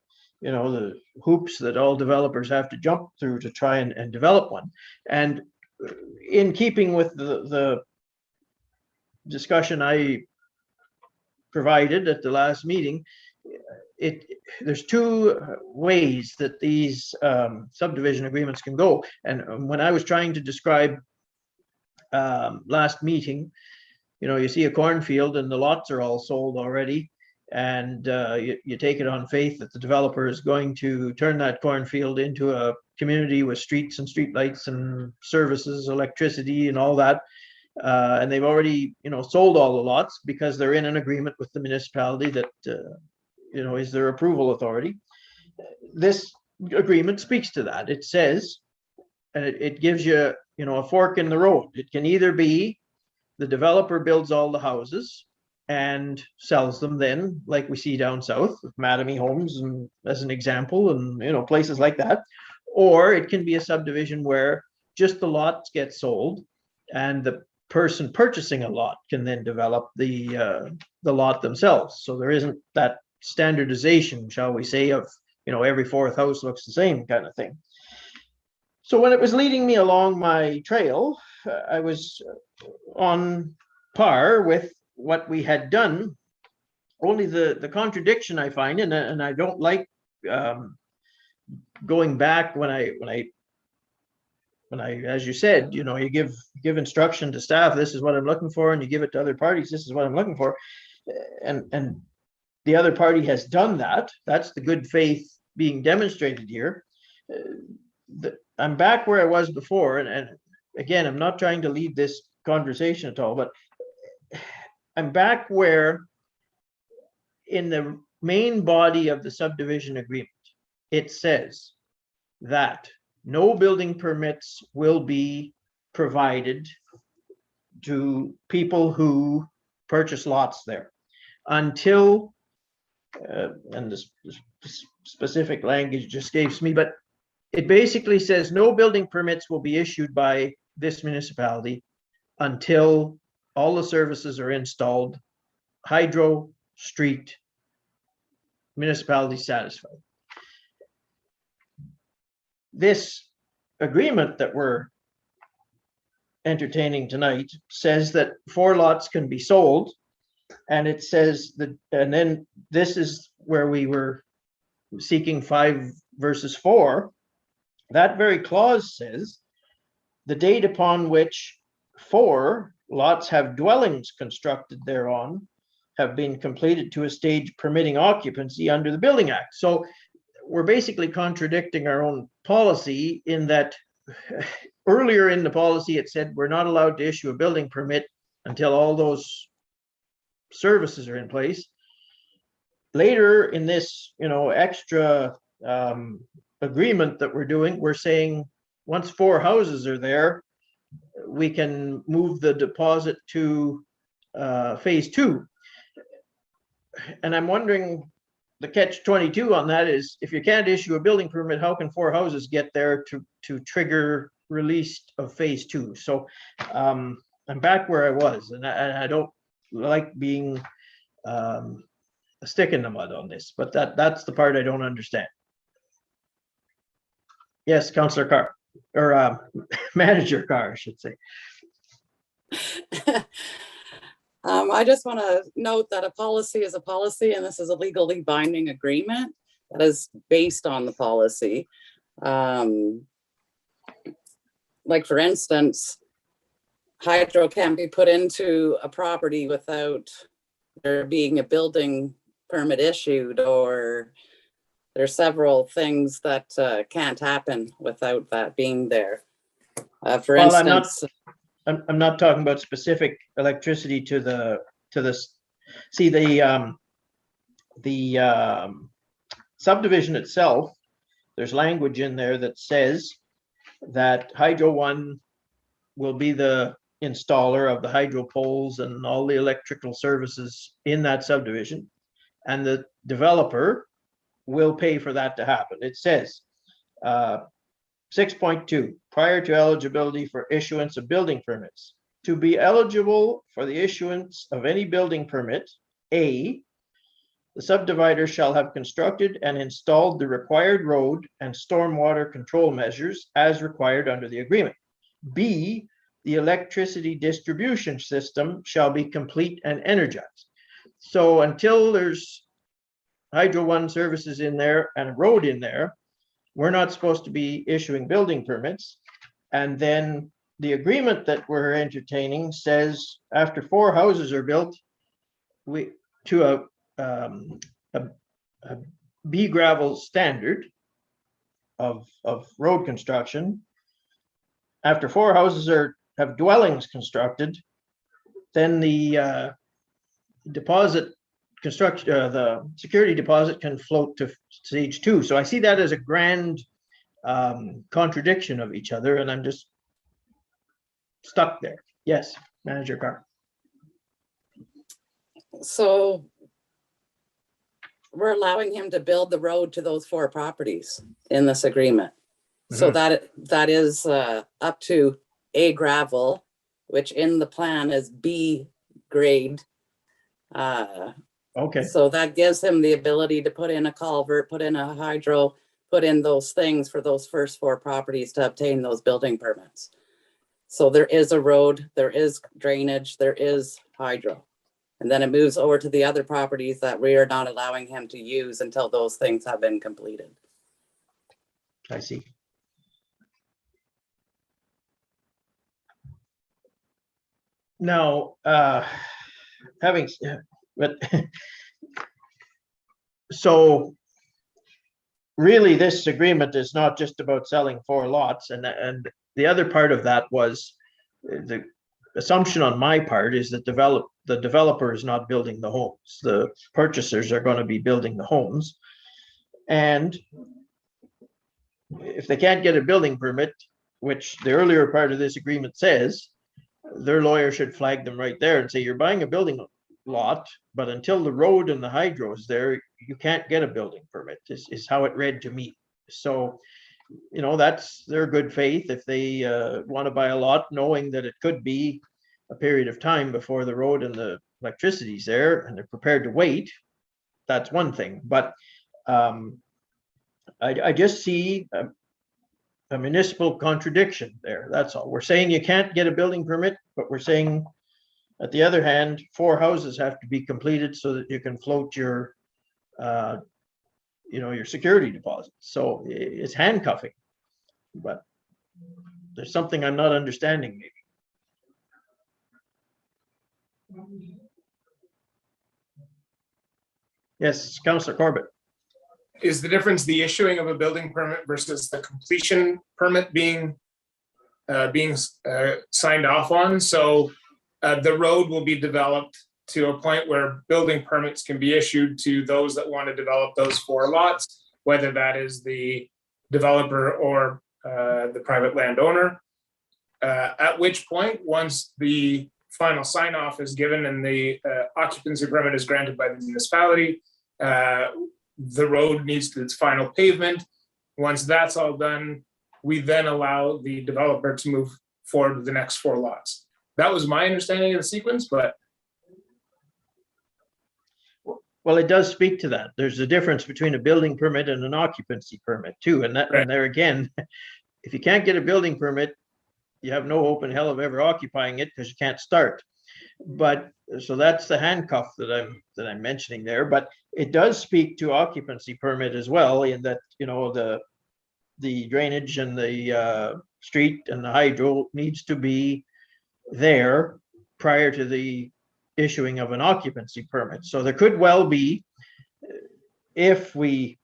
hoops that all developers have to jump through to try and develop one. And in keeping with the discussion I provided at the last meeting, there's two ways that these subdivision agreements can go. And when I was trying to describe last meeting, you see a cornfield and the lots are all sold already, and you take it on faith that the developer is going to turn that cornfield into a community with streets and streetlights and services, electricity and all that. And they've already, sold all the lots because they're in an agreement with the municipality that, is their approval authority. This agreement speaks to that. It says, and it gives you, a fork in the road. It can either be the developer builds all the houses and sells them then, like we see down south with Matawa Homes and as an example, and places like that. Or it can be a subdivision where just the lots get sold and the person purchasing a lot can then develop the lot themselves. So there isn't that standardization, shall we say, of every fourth house looks the same kind of thing. So when it was leading me along my trail, I was on par with what we had done. Only the contradiction I find, and I don't like going back when I, as you said, you give instruction to staff, this is what I'm looking for, and you give it to other parties, this is what I'm looking for, and the other party has done that. That's the good faith being demonstrated here. I'm back where I was before, and again, I'm not trying to lead this conversation at all, but I'm back where in the main body of the subdivision agreement, it says that no building permits will be provided to people who purchase lots there until, and this specific language just escapes me, but it basically says no building permits will be issued by this municipality until all the services are installed, hydro, street, municipality satisfied. This agreement that we're entertaining tonight says that 4 lots can be sold, and it says that, and then this is where we were seeking 5 versus 4. That very clause says the date upon which 4 lots have dwellings constructed thereon have been completed to a stage permitting occupancy under the Building Act. So we're basically contradicting our own policy in that earlier in the policy, it said we're not allowed to issue a building permit until all those services are in place. Later in this, extra agreement that we're doing, we're saying once 4 houses are there, we can move the deposit to phase 2. And I'm wondering, the catch-22 on that is, if you can't issue a building permit, how can 4 houses get there to trigger release of phase 2? So I'm back where I was, and I don't like being a stick in the mud on this, but that's the part I don't understand. Yes, Councillor Carr, or Manager Carr, I should say. I just want to note that a policy is a policy, and this is a legally binding agreement that is based on the policy. Like, for instance, hydro can't be put into a property without there being a building permit issued, or there's several things that can't happen without that being there. For instance, I'm not talking about specific electricity to the see the subdivision itself. There's language in there that says that Hydro One will be the installer of the hydro poles and all the electrical services in that subdivision, and the developer will pay for that to happen. It says 6.2, prior to eligibility for issuance of building permits. To be eligible for the issuance of any building permit, A, the subdivider shall have constructed and installed the required road and stormwater control measures as required under the agreement. B, the electricity distribution system shall be complete and energized. So until there's Hydro One services in there and a road in there, we're not supposed to be issuing building permits. And then the agreement that we're entertaining says after 4 houses are built, we to a B gravel standard of road construction. After 4 houses have dwellings constructed, then the deposit construction, the security deposit can float to stage 2. So I see that as a grand contradiction of each other, and I'm just stuck there. Yes, Manager Carr. So we're allowing him to build the road to those 4 properties in this agreement. So that is up to A gravel, which in the plan is B grade. Okay. So that gives him the ability to put in a culvert, put in a hydro, put in those things for those first 4 properties to obtain those building permits. So there is a road, there is drainage, there is hydro. And then it moves over to the other properties that we are not allowing him to use until those things have been completed. I see. Now, so really this agreement is not just about selling 4 lots, and the other part of that was the assumption on my part is that the developer is not building the homes. The purchasers are going to be building the homes. And if they can't get a building permit, which the earlier part of this agreement says, their lawyer should flag them right there and say, you're buying a building lot, but until the road and the hydro is there, you can't get a building permit, is how it read to me. So, you know, that's their good faith. If they want to buy a lot, knowing that it could be a period of time before the road and the electricity's there, and they're prepared to wait, that's one thing. But I just see a municipal contradiction there. That's all. We're saying you can't get a building permit, but we're saying, at the other hand, 4 houses have to be completed so that you can float your, your security deposit. So it's handcuffing, but there's something I'm not understanding maybe. Yes, Councillor Corbett. Is the difference the issuing of a building permit versus the completion permit being signed off on? So the road will be developed to a point where building permits can be issued to those that want to develop those 4 lots, whether that is the developer or the private landowner. At which point, once the final sign off is given and the occupancy permit is granted by the municipality, the road needs to its final pavement. Once that's all done, we then allow the developer to move forward with the next 4 lots. That was my understanding of the sequence, but. Well, it does speak to that. There's a difference between a building permit and an occupancy permit too. And that, right. And there again, if you can't get a building permit, you have no hope in hell of ever occupying it because you can't start. But so that's the handcuff that I'm mentioning there. But it does speak to occupancy permit as well, in that, you know, the drainage and the street and the hydro needs to be there prior to the issuing of an occupancy permit. So there could well be, if there's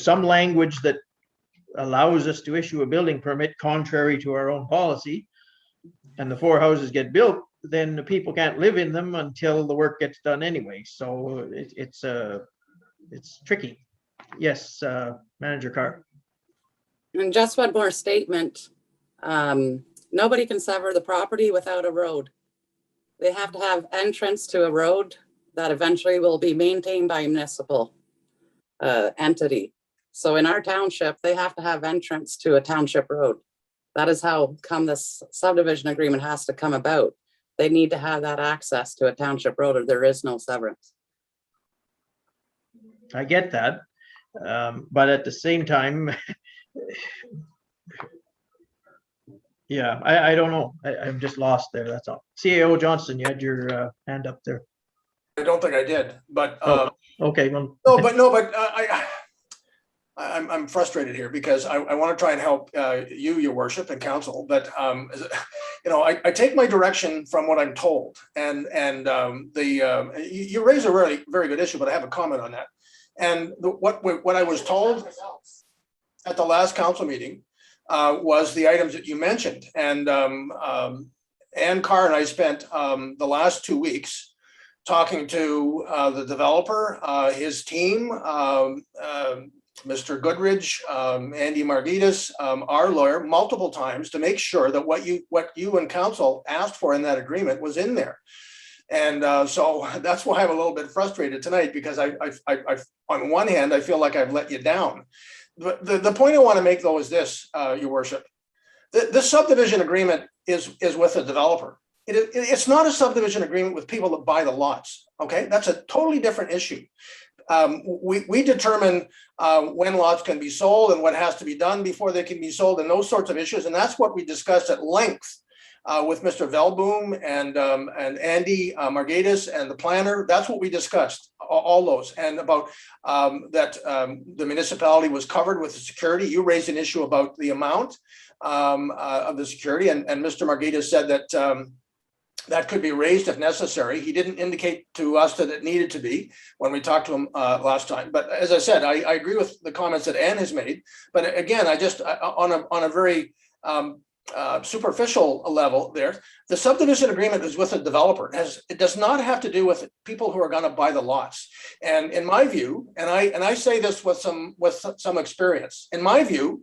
some language that allows us to issue a building permit contrary to our own policy, and the 4 houses get built, then the people can't live in them until the work gets done anyway. So it's tricky. Yes, Manager Carr. And just one more statement. Nobody can sever the property without a road. They have to have entrance to a road that eventually will be maintained by a municipal entity. So in our township, they have to have entrance to a township road. That is how come this subdivision agreement has to come about. They need to have that access to a township road, or there is no severance. I get that. But at the same time, yeah, I don't know. I'm just lost there. That's all. CAO Johnson, you had your hand up there. I don't think I did, but Okay, well, I'm frustrated here because I want to try and help you, your worship, and council. But I take my direction from what I'm told, and you raise a really very good issue, but I have a comment on that. And what I was told at the last council meeting was the items that you mentioned, and Ann Carr and I spent the last 2 weeks talking to the developer, his team, Mr. Goodridge, Andy Margitas, our lawyer, multiple times to make sure that what you and council asked for in that agreement was in there. And so that's why I'm a little bit frustrated tonight, because I on one hand, I feel like I've let you down. But the point I want to make, though, is this, your worship. This subdivision agreement is with the developer. It's not a subdivision agreement with people that buy the lots. Okay, that's a totally different issue. We determine when lots can be sold and what has to be done before they can be sold, and those sorts of issues. And that's what we discussed at length with Mr. Velboom and Andy Margitas and the planner. That's what we discussed, all those, and about that the municipality was covered with the security. You raised an issue about the amount of the security, and Mr. Margitas said that that could be raised if necessary. He didn't indicate to us that it needed to be when we talked to him last time. But as I said, I agree with the comments that Ann has made. But again, I just on a very superficial level there, the subdivision agreement is with the developer. It does not have to do with people who are going to buy the lots. And in my view, and I say this with some experience, in my view,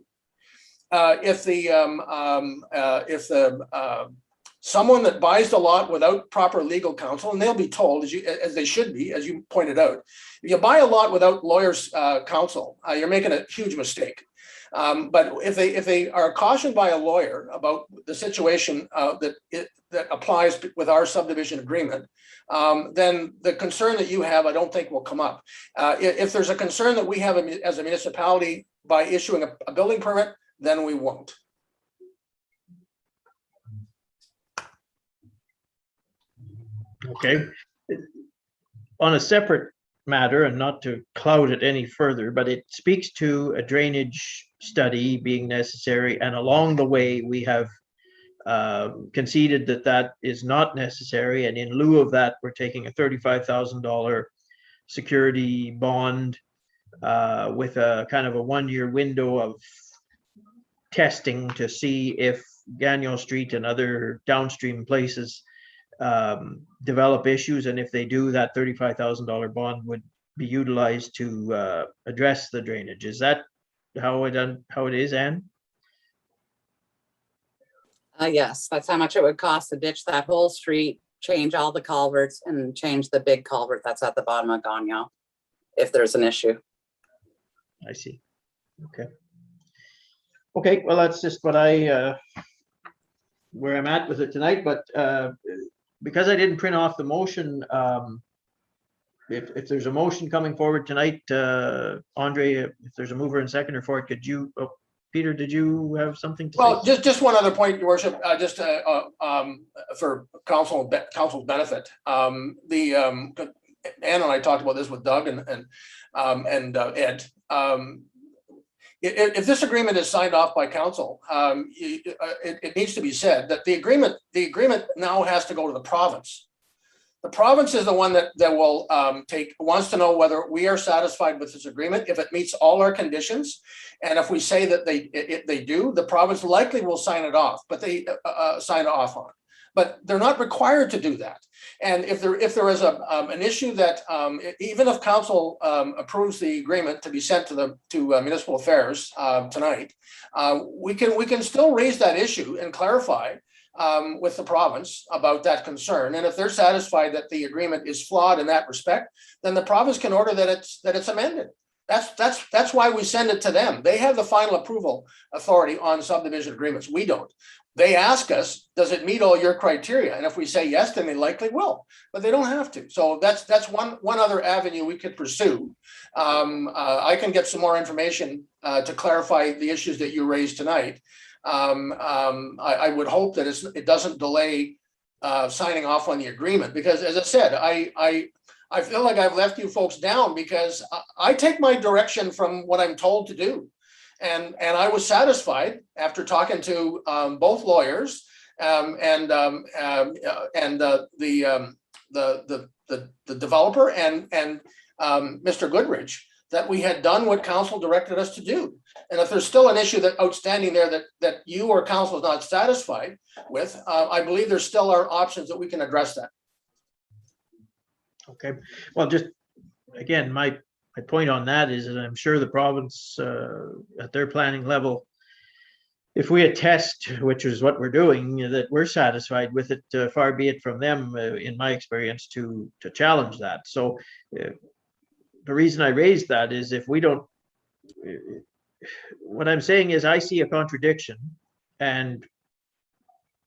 if someone that buys the lot without proper legal counsel, and they'll be told, as they should be, as you pointed out, if you buy a lot without lawyers' counsel, you're making a huge mistake. But if they are cautioned by a lawyer about the situation that applies with our subdivision agreement, then the concern that you have, I don't think will come up. If there's a concern that we have as a municipality by issuing a building permit, then we won't. okay. On a separate matter, and not to cloud it any further, but it speaks to a drainage study being necessary, and along the way we have conceded that is not necessary, and in lieu of that we're taking a $35,000 security bond with a kind of a 1-year window of testing to see if Gagnon Street and other downstream places develop issues, and if they do, that $35,000 bond would be utilized to address the drainage. Is that how it is, Ann? Yes, that's how much it would cost to ditch that whole street, change all the culverts, and change the big culvert that's at the bottom of Gagnon, if there's an issue. I see. Okay, well, that's just what where I'm at with it tonight, but because I didn't print off the motion, if there's a motion coming forward tonight, Andre, if there's a mover and seconder for it, could you, Peter, did you have something to say? Well, just one other point, Your Worship, just for council's benefit. Ann and I talked about this with Doug and Ed. If this agreement is signed off by council, it needs to be said that the agreement now has to go to the province. The province is the one that will wants to know whether we are satisfied with this agreement, if it meets all our conditions, and if we say that they do, the province likely will sign it off, but they sign off on it. But they're not required to do that. And if there is an issue that even if council approves the agreement to be sent to municipal affairs tonight, we can still raise that issue and clarify with the province about that concern. And if they're satisfied that the agreement is flawed in that respect, then the province can order that it's amended. That's why we send it to them. They have the final approval authority on subdivision agreements. We don't. They ask us, does it meet all your criteria? And if we say yes, then they likely will, but they don't have to. So that's one other avenue we could pursue. I can get some more information to clarify the issues that you raised tonight. I would hope that it doesn't delay signing off on the agreement, because as I said, I feel like I've left you folks down because I take my direction from what I'm told to do. And I was satisfied after talking to both lawyers and the developer and Mr. Goodrich, that we had done what council directed us to do. And if there's still an issue that outstanding there that you or council is not satisfied with, I believe there still are options that we can address that. Okay, well, just again, my point on that is that I'm sure the province at their planning level, if we attest, which is what we're doing, that we're satisfied with it, far be it from them, in my experience, to challenge that. So the reason I raised that is if we don't, what I'm saying is I see a contradiction, and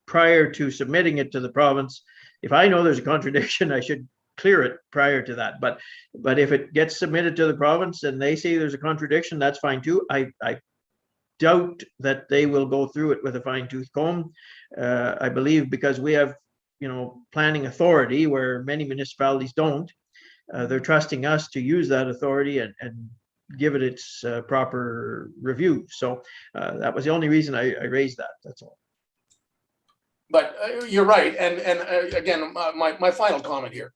prior to submitting it to the province, if I know there's a contradiction, I should clear it prior to that. But if it gets submitted to the province and they say there's a contradiction, that's fine too. I doubt that they will go through it with a fine-tooth comb. I believe because we have, planning authority where many municipalities don't. They're trusting us to use that authority and give it its proper review. So that was the only reason I raised that. That's all. But you're right. And again, my final comment here.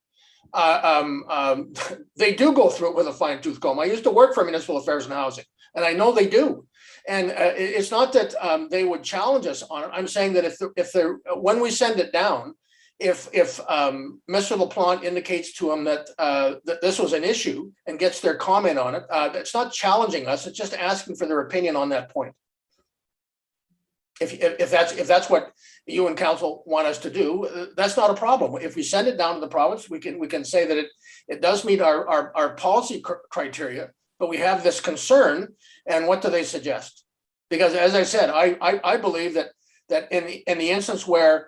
They do go through it with a fine-tooth comb. I used to work for municipal affairs and housing, and I know they do. And it's not that they would challenge us on it. I'm saying that if they're when we send it down, if Mr. LaPlante indicates to them that that this was an issue and gets their comment on it, it's not challenging us. It's just asking for their opinion on that point. If that's what you and council want us to do, that's not a problem. If we send it down to the province, we can say that it does meet our policy criteria, but we have this concern. And what do they suggest? Because as I said, I believe that in the instance where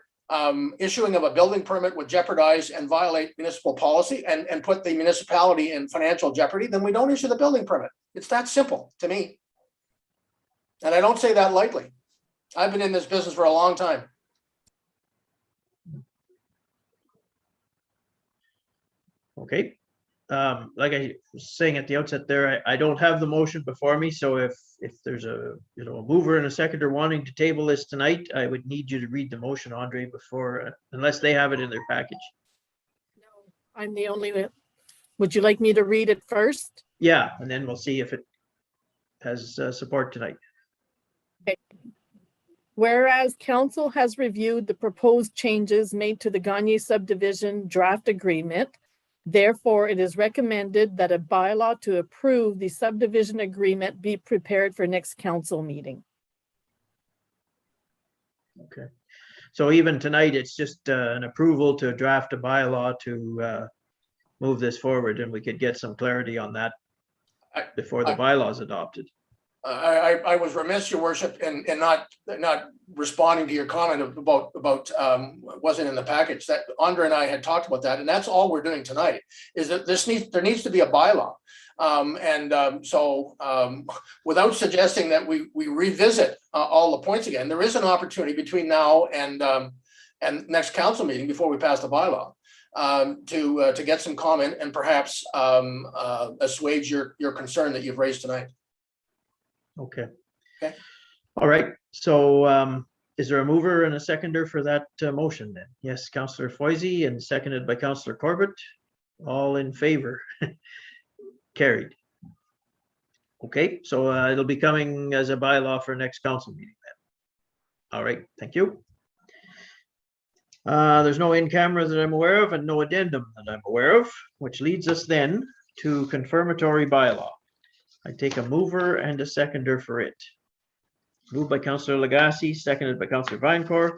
issuing of a building permit would jeopardize and violate municipal policy and put the municipality in financial jeopardy, then we don't issue the building permit. It's that simple to me. And I don't say that lightly. I've been in this business for a long time. Okay. Like I was saying at the outset there, I don't have the motion before me. So if there's a mover and a seconder wanting to table this tonight, I would need you to read the motion, Andre, before, unless they have it in their package. No, I'm the only one. Would you like me to read it first? Yeah, and then we'll see if it has support tonight. Okay. Whereas council has reviewed the proposed changes made to the Gagne subdivision draft agreement, therefore it is recommended that a bylaw to approve the subdivision agreement be prepared for next council meeting. Okay. So even tonight, it's just an approval to draft a bylaw to move this forward, and we could get some clarity on that before the bylaw is adopted. I was remiss, Your Worship, in not responding to your comment about wasn't in the package. That Andre and I had talked about that, and that's all we're doing tonight. Is that there needs to be a bylaw, so without suggesting that we revisit all the points again, there is an opportunity between now and next council meeting before we pass the bylaw to get some comment and perhaps assuage your concern that you've raised tonight. Okay. Okay. All right. So is there a mover and a seconder for that motion then? Yes, Councillor Foisey, and seconded by Councillor Corbett. All in favor? Carried. Okay, so it'll be coming as a bylaw for next council meeting then. All right, thank you. There's no in-camera that I'm aware of and no addendum that I'm aware of, which leads us then to confirmatory bylaw. I take a mover and a seconder for it. Moved by Councillor Lagasse, seconded by Councillor Vinecourt.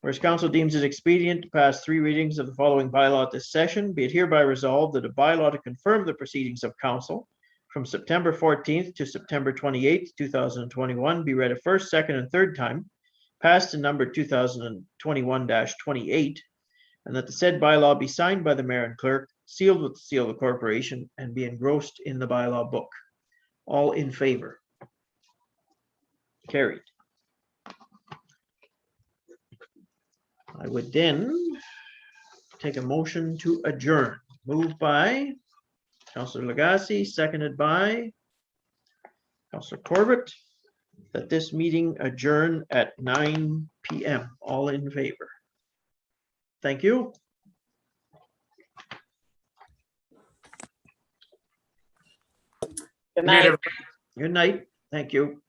Whereas council deems it expedient to pass 3 readings of the following bylaw at this session, be it hereby resolved that a bylaw to confirm the proceedings of council from September 14th to September 28th, 2021 be read a first, second, and third time, passed in number 2021-28, and that the said bylaw be signed by the mayor and clerk, sealed with the seal of the corporation, and be engrossed in the bylaw book. All in favor? Carried. I would then take a motion to adjourn. Moved by Councillor Lagasse, seconded by Councillor Corbett, that this meeting adjourn at 9 p.m. All in favor? Thank you. Good night. Good night. Thank you.